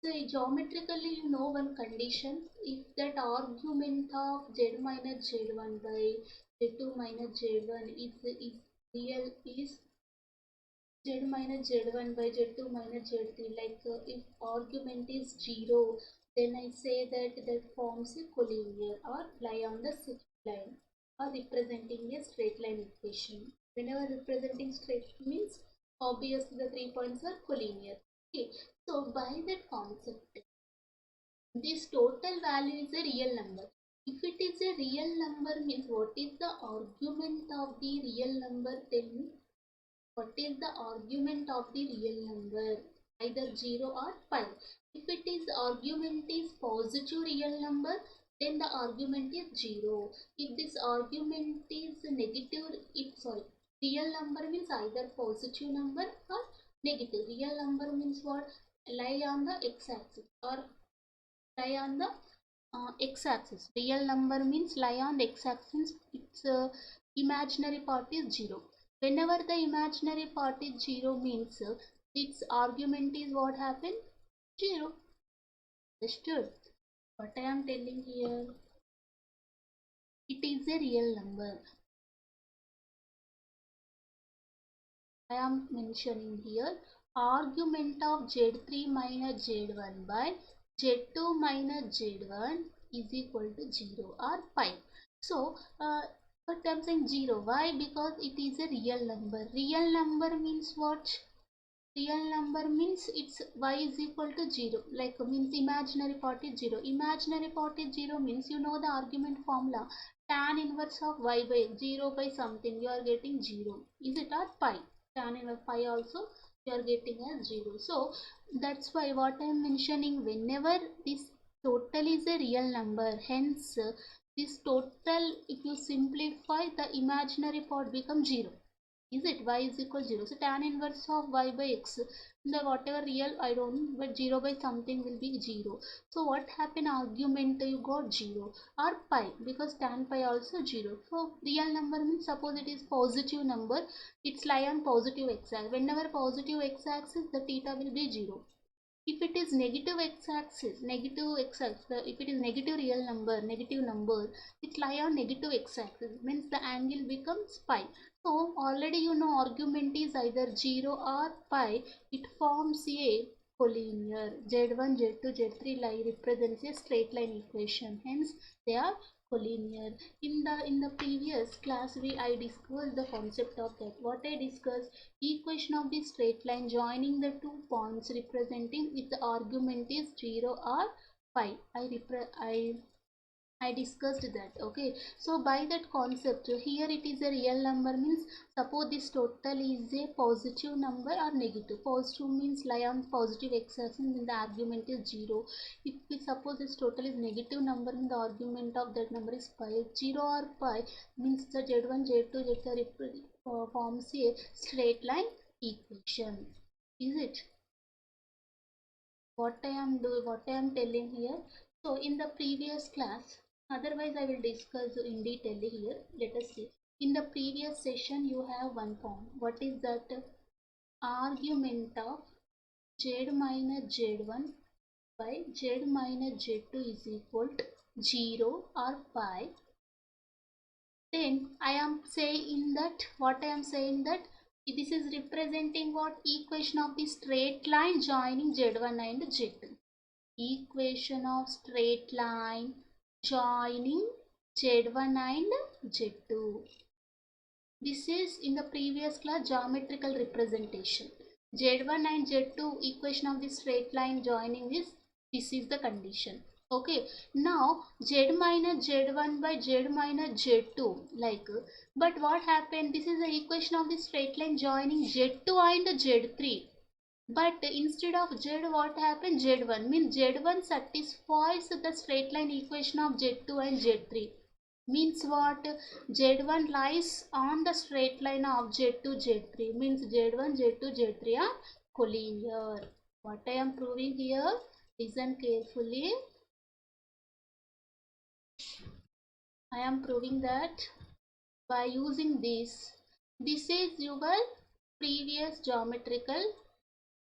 So geometrically, you know one condition. If that argument of z minus z1 by z2 minus z1 is real, is z minus z1 by z2 minus z3, like if argument is 0, then I say that that forms a collinear or lie on the straight line or representing a straight line equation. Whenever representing straight means obviously the 3 points are collinear. Okay, so by that concept, this total value is a real number. If it is a real number means what is the argument of the real number? Tell me. What is the argument of the real number? Either 0 or pi. If it is argument is positive real number, then the argument is 0. If this argument is negative, real number means either positive number or negative. Real number means what? Lie on the x-axis or lie on the x-axis. Real number means lie on the x-axis. Its imaginary part is 0. Whenever the imaginary part is 0 means its argument is what happened? 0. Understood? What I am telling here? It is a real number. I am mentioning here argument of Z3 minus Z1 by Z2 minus Z1 is equal to 0 or pi. So, but I am saying 0. Why? Because it is a real number. Real number means what? Real number means its y is equal to 0. Like means imaginary part is 0. Imaginary part is 0 means you know the argument formula. Tan inverse of y by 0 by something, you are getting 0. Is it or pi? Tan inverse pi also you are getting as 0. So that's why what I am mentioning, whenever this total is a real number, hence this total, if you simplify, the imaginary part becomes 0. Is it? Y is equal 0. So tan inverse of y by x, the whatever real I don't know, but 0 by something will be 0. So what happened? Argument you got 0 or pi, because tan pi also 0. So real number means suppose it is positive number, it's lie on positive x-axis. Whenever positive x-axis, the theta will be 0. If it is negative x-axis, if it is negative real number, negative number, it lie on negative x-axis, means the angle becomes pi. So already you know argument is either 0 or pi. It forms a collinear. Z1, Z2, Z3 line represents a straight line equation. Hence they are collinear. In the previous class I discussed the concept of that. What I discussed, equation of the straight line joining the two points representing its argument is 0 or pi. I discussed that. Okay, so by that concept here it is a real number, means suppose this total is a positive number or negative. Positive means lie on positive x-axis and the argument is 0. If we suppose this total is negative number, then the argument of that number is pi. 0 or pi means the z1, z2, z3 forms a straight line equation. Is it? What I am telling here. So in the previous class, otherwise I will discuss in detail here. Let us see. In the previous session you have one form. What is that? Argument of z minus z1 by z minus z2 is equal to 0 or pi. Then I am saying that, what I am saying that this is representing what? Equation of the straight line joining z1 and z2. Equation of straight line joining z1 and z2. This is in the previous class geometrical representation. z1 and z2 equation of the straight line joining this is the condition. Okay, now z minus z1 by z minus z2, like, but what happened? This is the equation of the straight line joining z2 and z3. But instead of z, what happened? Z1 means Z1 satisfies the straight line equation of Z2 and Z3. Means what? Z1 lies on the straight line of Z2, Z3. Means Z1, Z2, Z3 are collinear. What I am proving here? Listen carefully. I am proving that by using this is your previous geometrical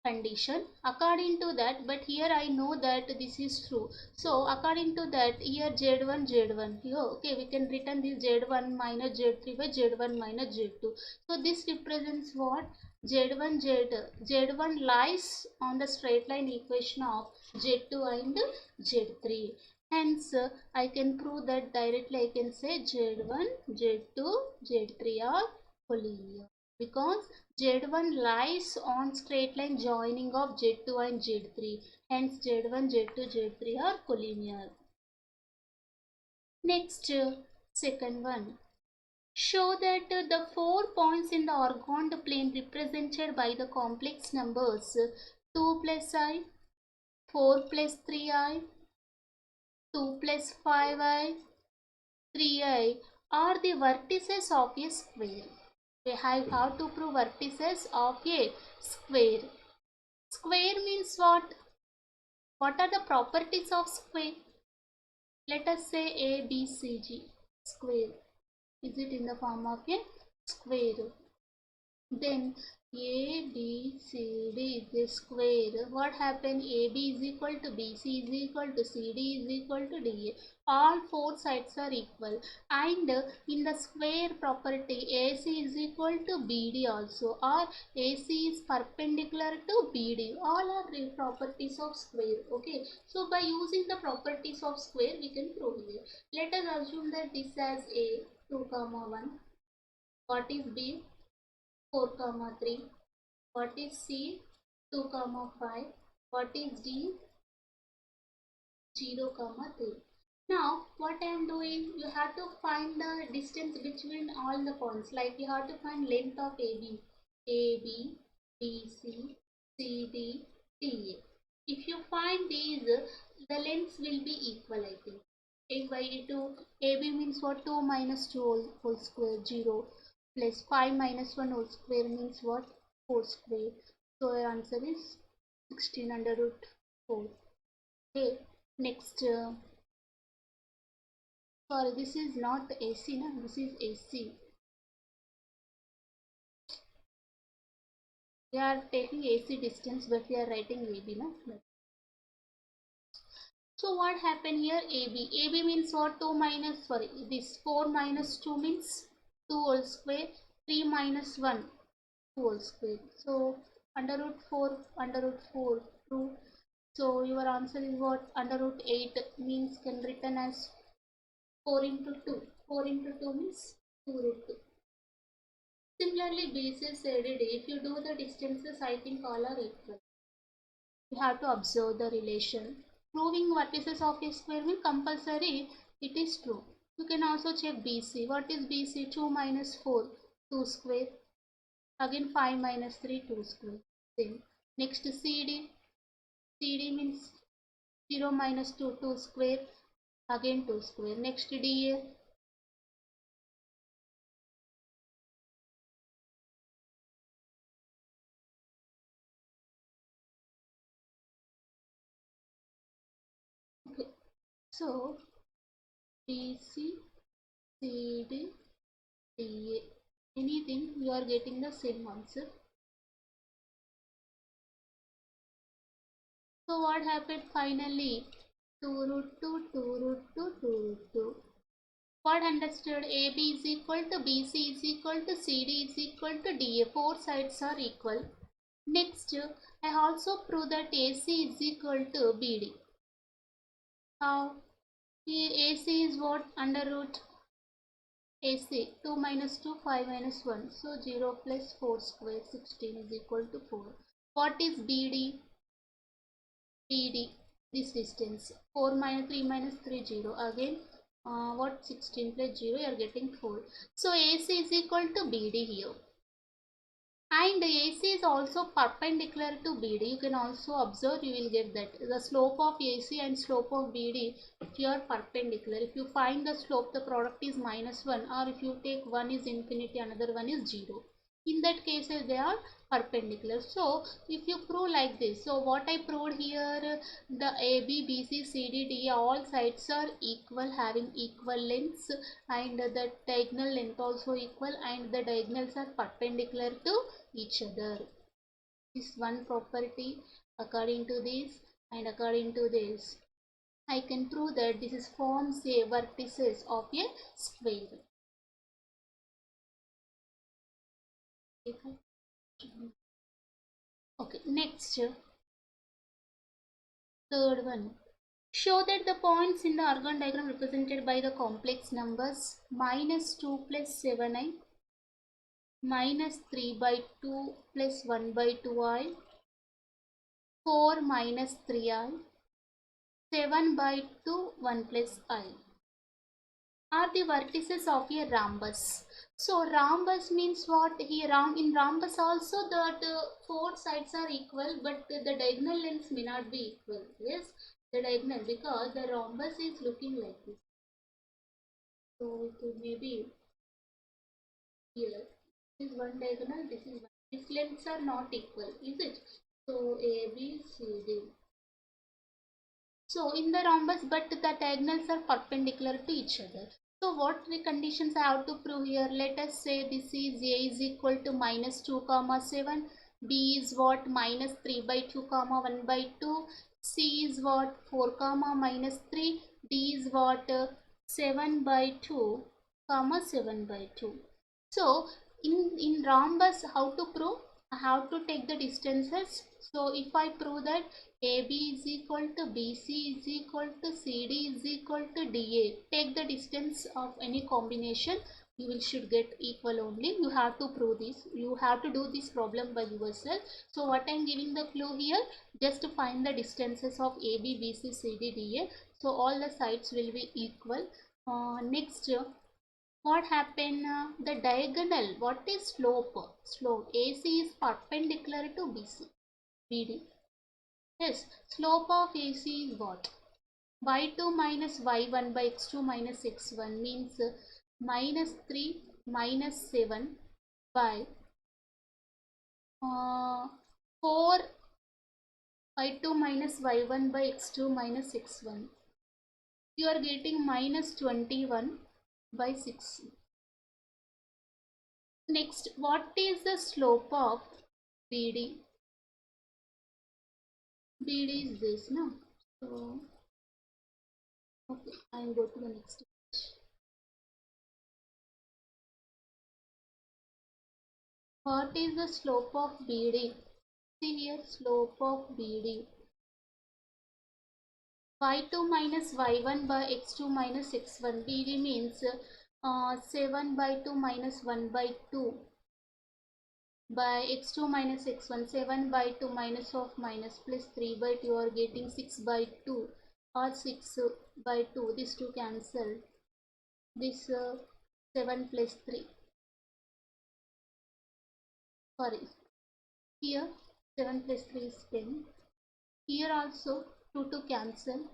condition. According to that, but here I know that this is true, so according to that, here z1 here, okay, we can written this z1 minus z3 by z1 minus z2. So this represents what? Z1 lies on the straight line equation of z2 and z3. Hence I can prove that directly. I can say z1, z2, z3 are collinear, because Z1 lies on straight line joining of Z2 and Z3. Hence Z1, Z2, Z3 are collinear. Next, second one. Show that the 4 points in the orgone plane represented by the complex numbers 2 plus i, 4 plus 3i, 2 plus 5i, 3i are the vertices of a square. We have how to prove vertices of a square. Square means what? What are the properties of square? Let us say ABCG square. Is it in the form of a square? Then A, B, C, D is a square. What happened? AB is equal to BC is equal to CD is equal to DA. All four sides are equal. And in the square property, AC is equal to BD also, or AC is perpendicular to BD. All are the properties of square. Okay. So by using the properties of square, we can prove here. Let us assume that this as A, 2, 1. What is B? 4, 3. What is C? 2, 5. What is D? 0, 3. Now what I am doing, you have to find the distance between all the points. Like you have to find length of AB, BC, CD, DA. If you find these, the lengths will be equal, I think. 8 by 2, AB means what? 2 minus 2 whole square, 0. plus 5 minus 1 whole square means what? 4 square. So your answer is 16 under root 4. Okay, next, sorry, this is not AC, no? This is AC. We are taking AC distance, but we are writing AB, no? So what happened here? AB. AB means what? 2 minus, sorry, this 4 minus 2 means 2 whole square. 3 minus 1, 2 whole square. So under root 4, 2. So your answer is what? Under root 8 means can written as 4 into 2. 4 into 2 means 2 root 2. Similarly, BC CD, if you do the distances, I think all are equal. You have to observe the relation. Proving vertices of a square means compulsory, it is true. You can also check BC. What is BC? 2 minus 4, 2 square. Again 5 minus 3, 2 square. Same. Next CD. CD means 0 minus 2, 2 square. Again 2 square. Next DA. Okay. So BC, CD, DA. Anything, you are getting the same answer. So what happened finally? 2 root 2, 2 root 2, 2 root 2. What understood? AB is equal to BC is equal to CD is equal to DA. Four sides are equal. Next, I also prove that AC is equal to BD. How? AC is what? Under root AC. 2 minus 2, 5 minus 1. So 0 plus 4 square, 16 is equal to 4. What is BD? BD, this distance. 4 minus 3 minus 3, 0. Again, what? 16 plus 0, you are getting 4. So AC is equal to BD here. And AC is also perpendicular to BD. You can also observe, you will get that the slope of AC and slope of BD, if you are perpendicular, if you find the slope, the product is minus 1, or if you take one is infinity, another one is 0. In that case, they are perpendicular. So if you prove like this, so what I proved here, the AB, BC, CD, DA, all sides are equal, having equal lengths, and the diagonal length also equal, and the diagonals are perpendicular to each other. This one property, according to this and according to this, I can prove that this is forms a vertices of a square. Okay, next, third one. Show that the points in the Argand diagram represented by the complex numbers minus 2 plus 7i, minus 3 by 2 plus 1 by 2i, 4 minus 3i, 7 by 2, 1 plus I are the vertices of a rhombus. So rhombus means what? Here in rhombus also the four sides are equal, but the diagonal lengths may not be equal. Yes, the diagonal, because the rhombus is looking like this. So it may be here. This is one diagonal, this is one. These lengths are not equal, is it? So A, B, C, D. So in the rhombus, but the diagonals are perpendicular to each other. So what the conditions I have to prove here? Let us say this is A is equal to minus 2 comma 7. B is what? Minus 3 by 2 comma 1 by 2. C is what? 4 comma minus 3. D is what? 7 by 2 comma 7 by 2. So in rhombus, how to prove? I have to take the distances. So if I prove that AB is equal to BC is equal to CD is equal to DA, take the distance of any combination, you will should get equal only. You have to prove this. You have to do this problem by yourself. So what I am giving the clue here, just to find the distances of AB, BC, CD, DA. So all the sides will be equal. Next, what happened? The diagonal, what is slope? Slope AC is perpendicular to BC, BD. Yes, slope of AC is what? Y2 minus y1 by x2 minus x1 means minus 3 minus 7 by 4 y2 minus y1 by x2 minus x1. You are getting minus 21 by 6. Next, what is the slope of BD? BD is this, no? So, okay, I will go to the next page. What is the slope of BD? See here, slope of BD. y2 minus y1 by x2 minus x1. BD means 7 by 2 minus 1 by 2 by x2 minus x1. 7 by 2 minus of minus plus 3 by 2, you are getting 6 by 2 or 6 by 2. These two cancel. This 7 plus 3. Sorry. Here 7 plus 3 is 10. Here also 2 to cancel.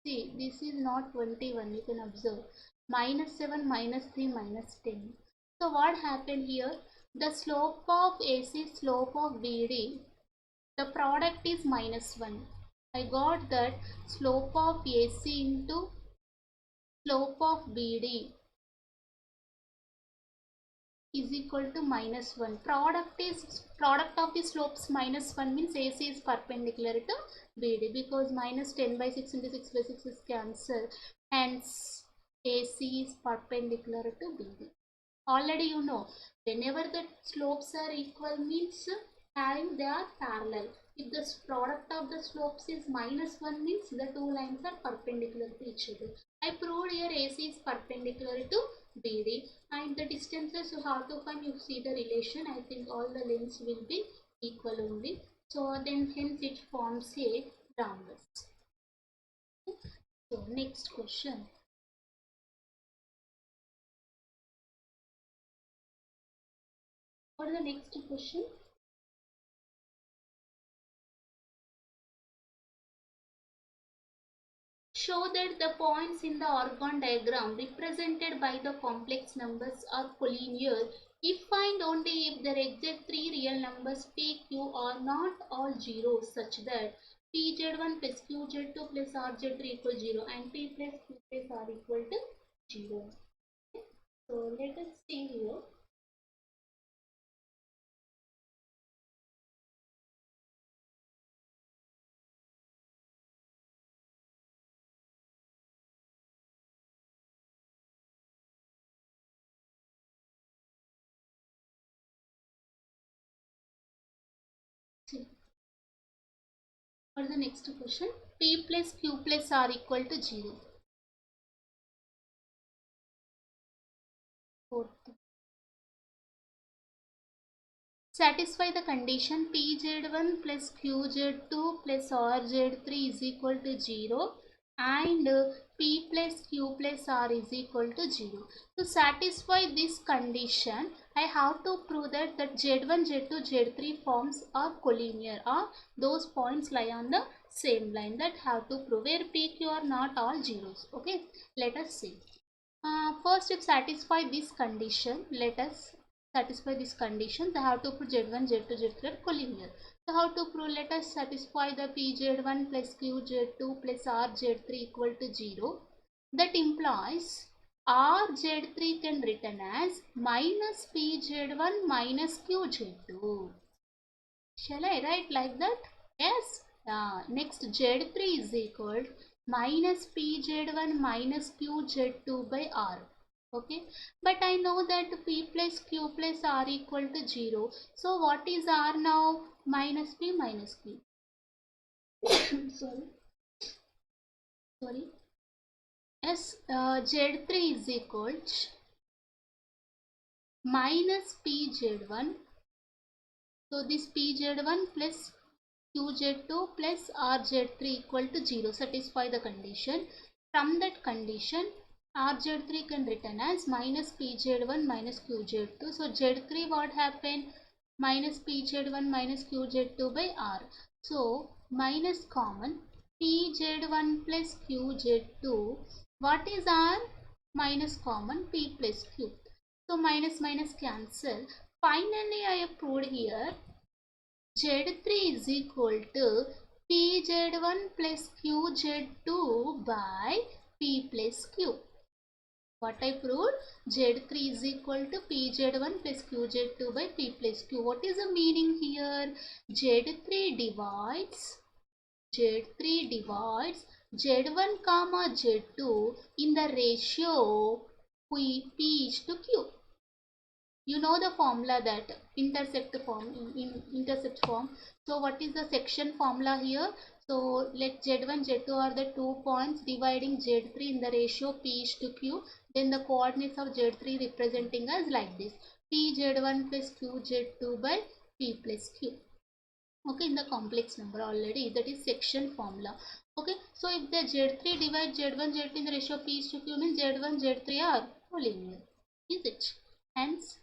See, this is not 21, you can observe. Minus 7, minus 3, minus 10. So what happened here? The slope of AC, slope of BD, the product is minus 1. I got that slope of AC into slope of BD is equal to minus 1. Product of the slopes minus 1 means AC is perpendicular to BD, because minus 10 by 6 into 6 by 6 is cancelled. Hence, AC is perpendicular to BD. Already you know, whenever the slopes are equal means having they are parallel. If the product of the slopes is minus 1 means the two lines are perpendicular to each other. I proved here AC is perpendicular to BD, and the distances you have to find, you see the relation. I think all the lengths will be equal only. So then hence it forms a rhombus. So next question. What is the next question? Show that the points in the orgone diagram represented by the complex numbers are collinear if find only if their exact three real numbers p, q are not all zeros, such that pz1 plus qz2 plus rz3 equal 0 and p plus q plus r equal to 0. So let us see here. See. For the next question, p plus q plus r equal to 0. Fourth. Satisfy the condition pz1 plus qz2 plus rz3 is equal to 0 and p plus q plus r is equal to 0. To satisfy this condition, I have to prove that z1, z2, z3 forms are collinear, or those points lie on the same line. That have to prove, where p, q are not all zeros. Okay, let us see. First, if satisfy this condition, let us satisfy this condition. They have to prove z1, z2, z3 are collinear. So how to prove? Let us satisfy the pz1 plus qz2 plus rz3 equal to 0. That implies rz3 can written as minus pz1 minus qz2. Shall I write like that? Yes. Next, z3 is equal minus pz1 minus qz2 by r. Okay, but I know that p plus q plus r equal to 0. So what is r now? Minus p minus q. sorry. Yes, z3 is equal minus pz1. So this pz1 plus qz2 plus rz3 equal to 0. Satisfy the condition. From that condition, rz3 can written as minus pz1 minus qz2. So z3 what happened? Minus pz1 minus qz2 by r. So minus common pz1 plus qz2. What is r? Minus common p plus q. So minus minus cancel. Finally, I have proved here Z3 is equal to PZ1 plus QZ2 by P plus Q. What I proved? Z3 is equal to PZ1 plus QZ2 by P plus Q. What is the meaning here? Z3 divides Z1 comma Z2 in the ratio P is to Q. You know the formula, that intercept form. So what is the section formula here? So let Z1 Z2 are the 2 points dividing Z3 in the ratio P is to Q. Then the coordinates of Z3 representing as like this: P Z1 plus Q Z2 by P plus Q. Okay, in the complex number already, that is section formula. Okay, so if the Z3 divides Z1 Z2 in the ratio P is to Q, means Z1 Z3 are collinear, is it? Hence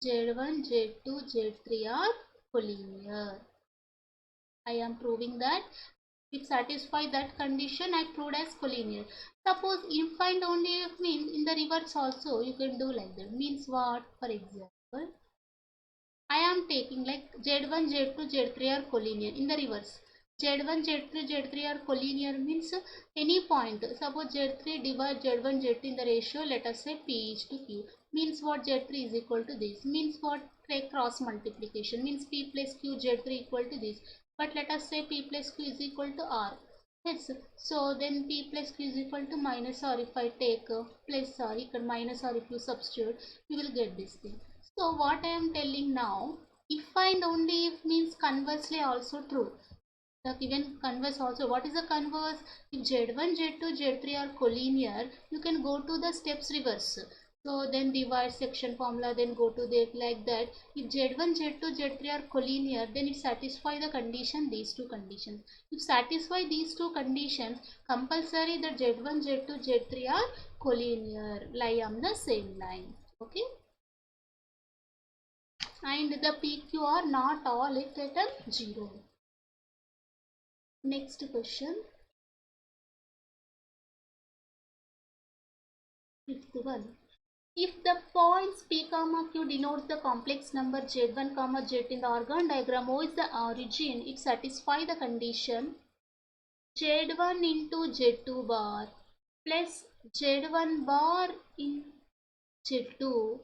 Z1, Z2, Z3 are collinear. I am proving that if satisfy that condition, I proved as collinear. Suppose if find only if means in the reverse also you can do like that. Means what? For example, I am taking like Z1, Z2, Z3 are collinear in the reverse. Z1, Z2, Z3 are collinear means any point. Suppose Z3 divide Z1, Z2 in the ratio, let us say P is to Q. Means what? Z3 is equal to this. Means what? Take cross multiplication. Means P plus Q Z3 equal to this. But let us say P plus Q is equal to R. Yes. So then P plus Q is equal to minus, or if I take plus, or minus, or if you substitute, you will get this thing. So what I am telling now, if and only if means conversely also true. The given converse also. What is the converse? If Z1, Z2, Z3 are collinear, you can go to the steps reverse. So then divide section formula, then go to the like that. If Z1, Z2, Z3 are collinear, then it satisfy the condition, these two conditions. If satisfy these two conditions, compulsory that Z1, Z2, Z3 are collinear, lie on the same line. Okay. And the PQ are not all at 0. Next question, fifth one. If the points P comma Q denotes the complex number Z1 comma Z in the organ diagram, O is the origin, it satisfies the condition Z1 into Z2 bar plus Z1 bar in Z2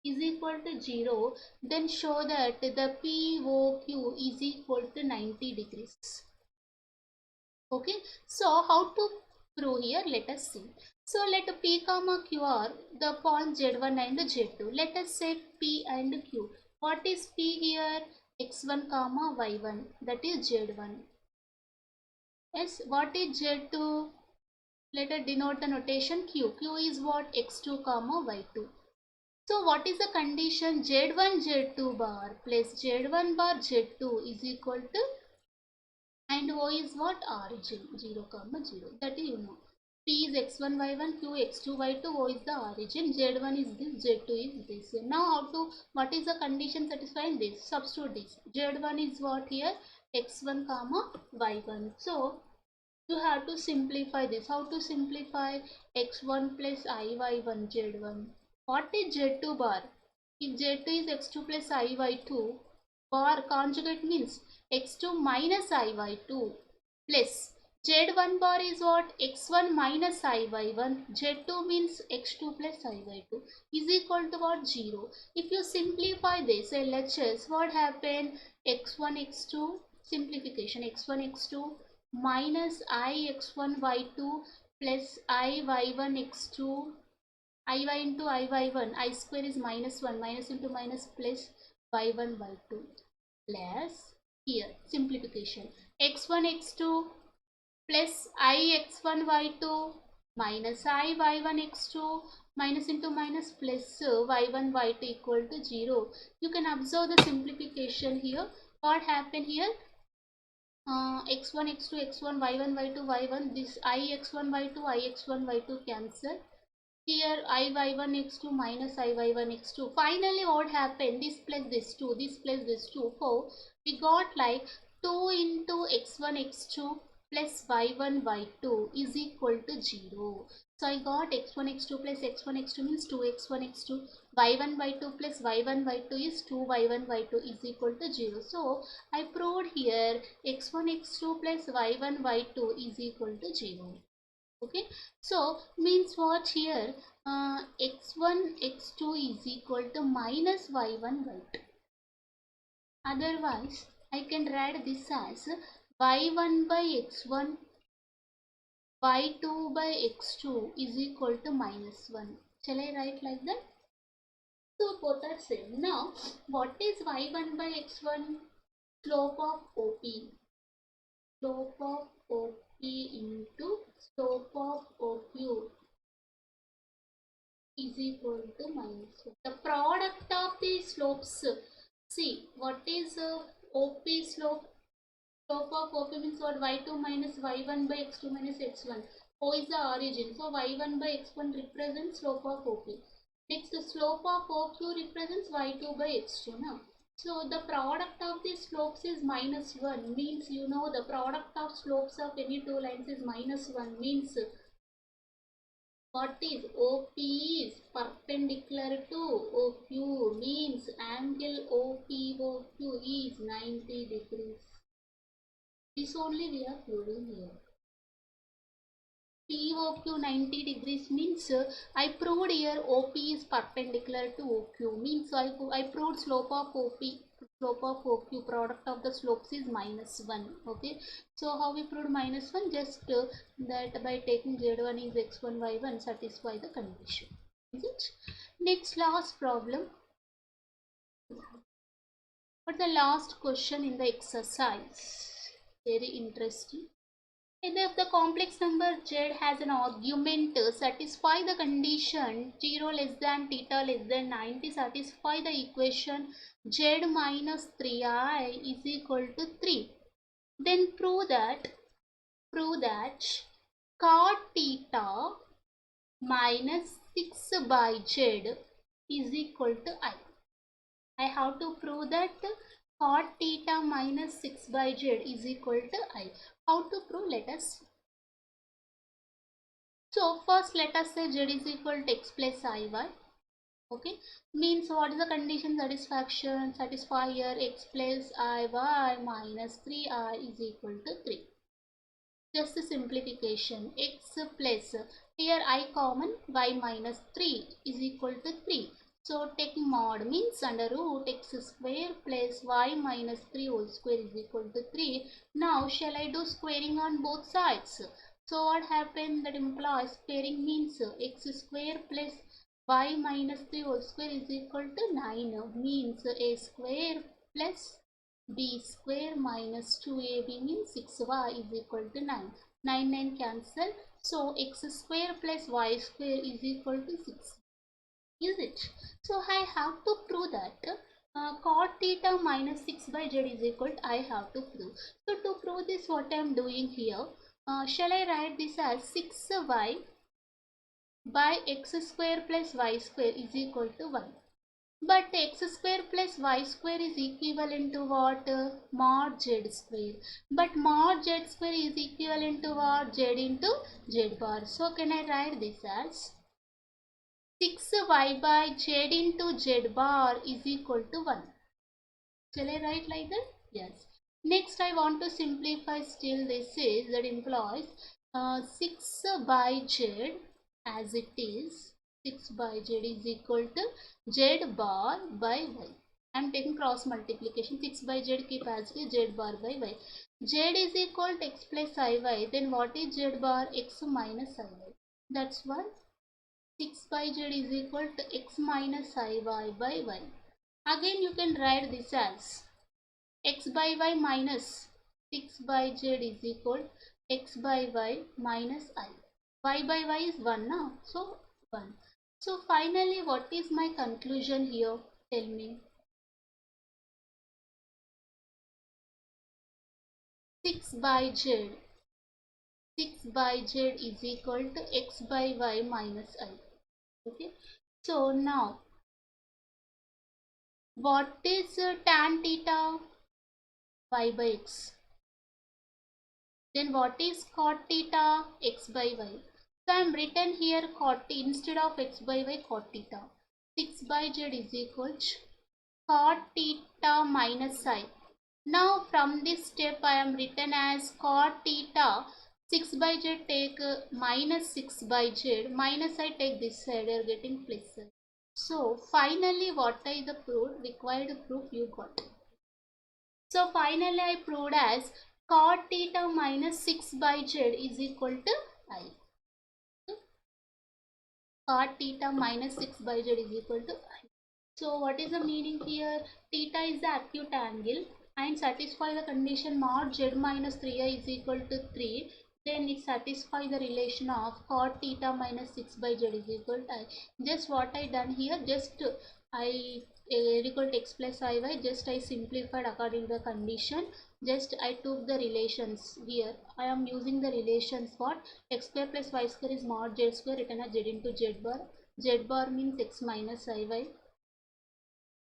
is equal to 0, then show that the POQ is equal to 90 degrees. Okay, so how to prove here? Let us see. So let P comma Q are the points Z1 and Z2. Let us say P and Q. What is P here? X1 comma Y1, that is Z1. Yes, what is Z2? Let us denote the notation Q. Q is what? X2 comma Y2. So what is the condition? Z1 Z2 bar plus Z1 bar Z2 is equal to, and O is what? Origin, 0 comma 0. That you know. P is x1 y1, Q x2 y2, O is the origin, Z1 is this, Z2 is this. Now how to, what is the condition satisfying this? Substitute this. Z1 is what here? X1 comma y1. So you have to simplify this. How to simplify? X1 plus iy1 Z1. What is Z2 bar? If Z2 is x2 plus iy2, bar conjugate means x2 minus iy2 plus Z1 bar is what? X1 minus iy1. Z2 means x2 plus iy2 is equal to what? 0. If you simplify this LHS, what happened? X1 x2 simplification, x1 x2 minus I x1 y2 plus I y1 x2, iy into iy1, I square is minus 1, minus into minus plus y1 y2 plus here simplification x1 x2 plus I x1 y2 minus I y1 x2 minus into minus plus y1 y2 equal to 0. You can observe the simplification here. What happened here? X1 x2 x1 y1 y2 y1, this I x1 y2 I x1 y2 cancel. Here I y1 x2 minus I y1 x2. Finally what happened? This plus this 2, this plus this 2, 4. We got like 2 into x1 x2 plus y1 y2 is equal to 0. So I got x1 x2 plus x1 x2 means 2x1 x2, y1 y2 plus y1 y2 is 2y1 y2 is equal to 0. So I proved here x1 x2 plus y1 y2 is equal to 0. Okay, so means what here, x1 x2 is equal to minus y1 y2. Otherwise I can write this as y1 by x1 y2 by x2 is equal to minus 1. Shall I write like that? So both are same. Now what is y1 by x1? Slope of OP. Slope of OP into slope of OQ is equal to minus 1. The product of the slopes. See what is OP slope? Slope of OP means what? Y2 minus y1 by x2 minus x1. O is the origin. So y1 by x1 represents slope of OP. Next, the slope of OQ represents y2 by x2. Now, so the product of the slopes is minus 1. Means you know the product of slopes of any two lines is minus 1. Means what is OP is perpendicular to OQ. Means angle OPOQ is 90 degrees. This only we are proving here. POQ 90 degrees means I proved here OP is perpendicular to OQ. Means I proved slope of OQ, product of the slopes is minus 1. Okay, so how we proved minus 1? Just that by taking Z1 is x1 y1 satisfy the condition. Is it? Next, last problem. What's the last question in the exercise? Very interesting. If the complex number z has an argument satisfy the condition 0 less than theta less than 90, satisfy the equation z minus 3i is equal to 3. Then prove that cot theta minus 6 by z is equal to I. I have to prove that cot theta minus 6 by z is equal to I. How to prove? Let us see. So first let us say z is equal to x plus iy. Okay, means what is the condition satisfaction? Satisfy here x plus iy minus 3i is equal to 3. Just a simplification. X plus, here I common, y minus 3 is equal to 3. So taking mod means under root x square plus y minus 3 whole square is equal to 3. Now shall I do squaring on both sides? So what happened? That implies squaring means x square plus y minus 3 whole square is equal to 9. Means a square plus b square minus 2ab means 6y is equal to 9. 9 cancel. So x square plus y square is equal to 6. Is it? So I have to prove that cot theta minus 6 by z is equal to I have to prove. So to prove this, what I am doing here, shall I write this as 6y by x square plus y square is equal to 1. But x square plus y square is equivalent to what? Mod z square. But mod z square is equivalent to what? Z into z bar. So can I write this as 6y by z into z bar is equal to 1. Shall I write like that? Yes. Next I want to simplify still this is that implies 6 by z as it is. 6 by z is equal to z bar by y. I am taking cross multiplication. 6 by z keep as it is, z bar by y. Z is equal to x plus iy. Then what is z bar? X minus iy. That's why 6 by z is equal to x minus iy by y. Again you can write this as x by y minus 6 by z is equal to x by y minus I. Y by y is 1 now. So 1. So finally what is my conclusion here? Tell me. 6 by z. 6 by z is equal to x by y minus I. Okay. So now what is tan theta? Y by x. Then what is cot theta? X by y. So I am written here cot instead of x by y cot theta. 6 by z is equal to cot theta minus I. Now from this step I am written as cot theta 6 by z take minus 6 by z minus I take this side, you are getting plus side. So finally what I the proof required proof you got. So finally I proved as cot theta minus 6 by z is equal to I. Cot theta minus 6 by z is equal to I. So what is the meaning here? Theta is the acute angle and satisfy the condition mod z minus 3i is equal to 3. Then it satisfies the relation of cot theta minus 6 by z is equal to I. Just what I done here, just I equal to x plus iy, just I simplified according to the condition. Just I took the relations here. I am using the relations what x square plus y square is mod z square written as z into z bar. Z bar means x minus iy.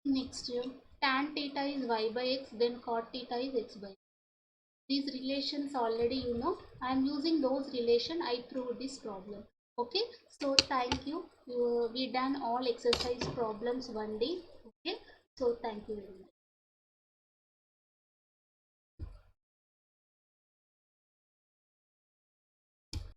Next, tan theta is y by x, then cot theta is x by y. These relations already you know. I am using those relation. I proved this problem. Okay. So thank you. We done all exercise problems one day. Okay. So thank you very much.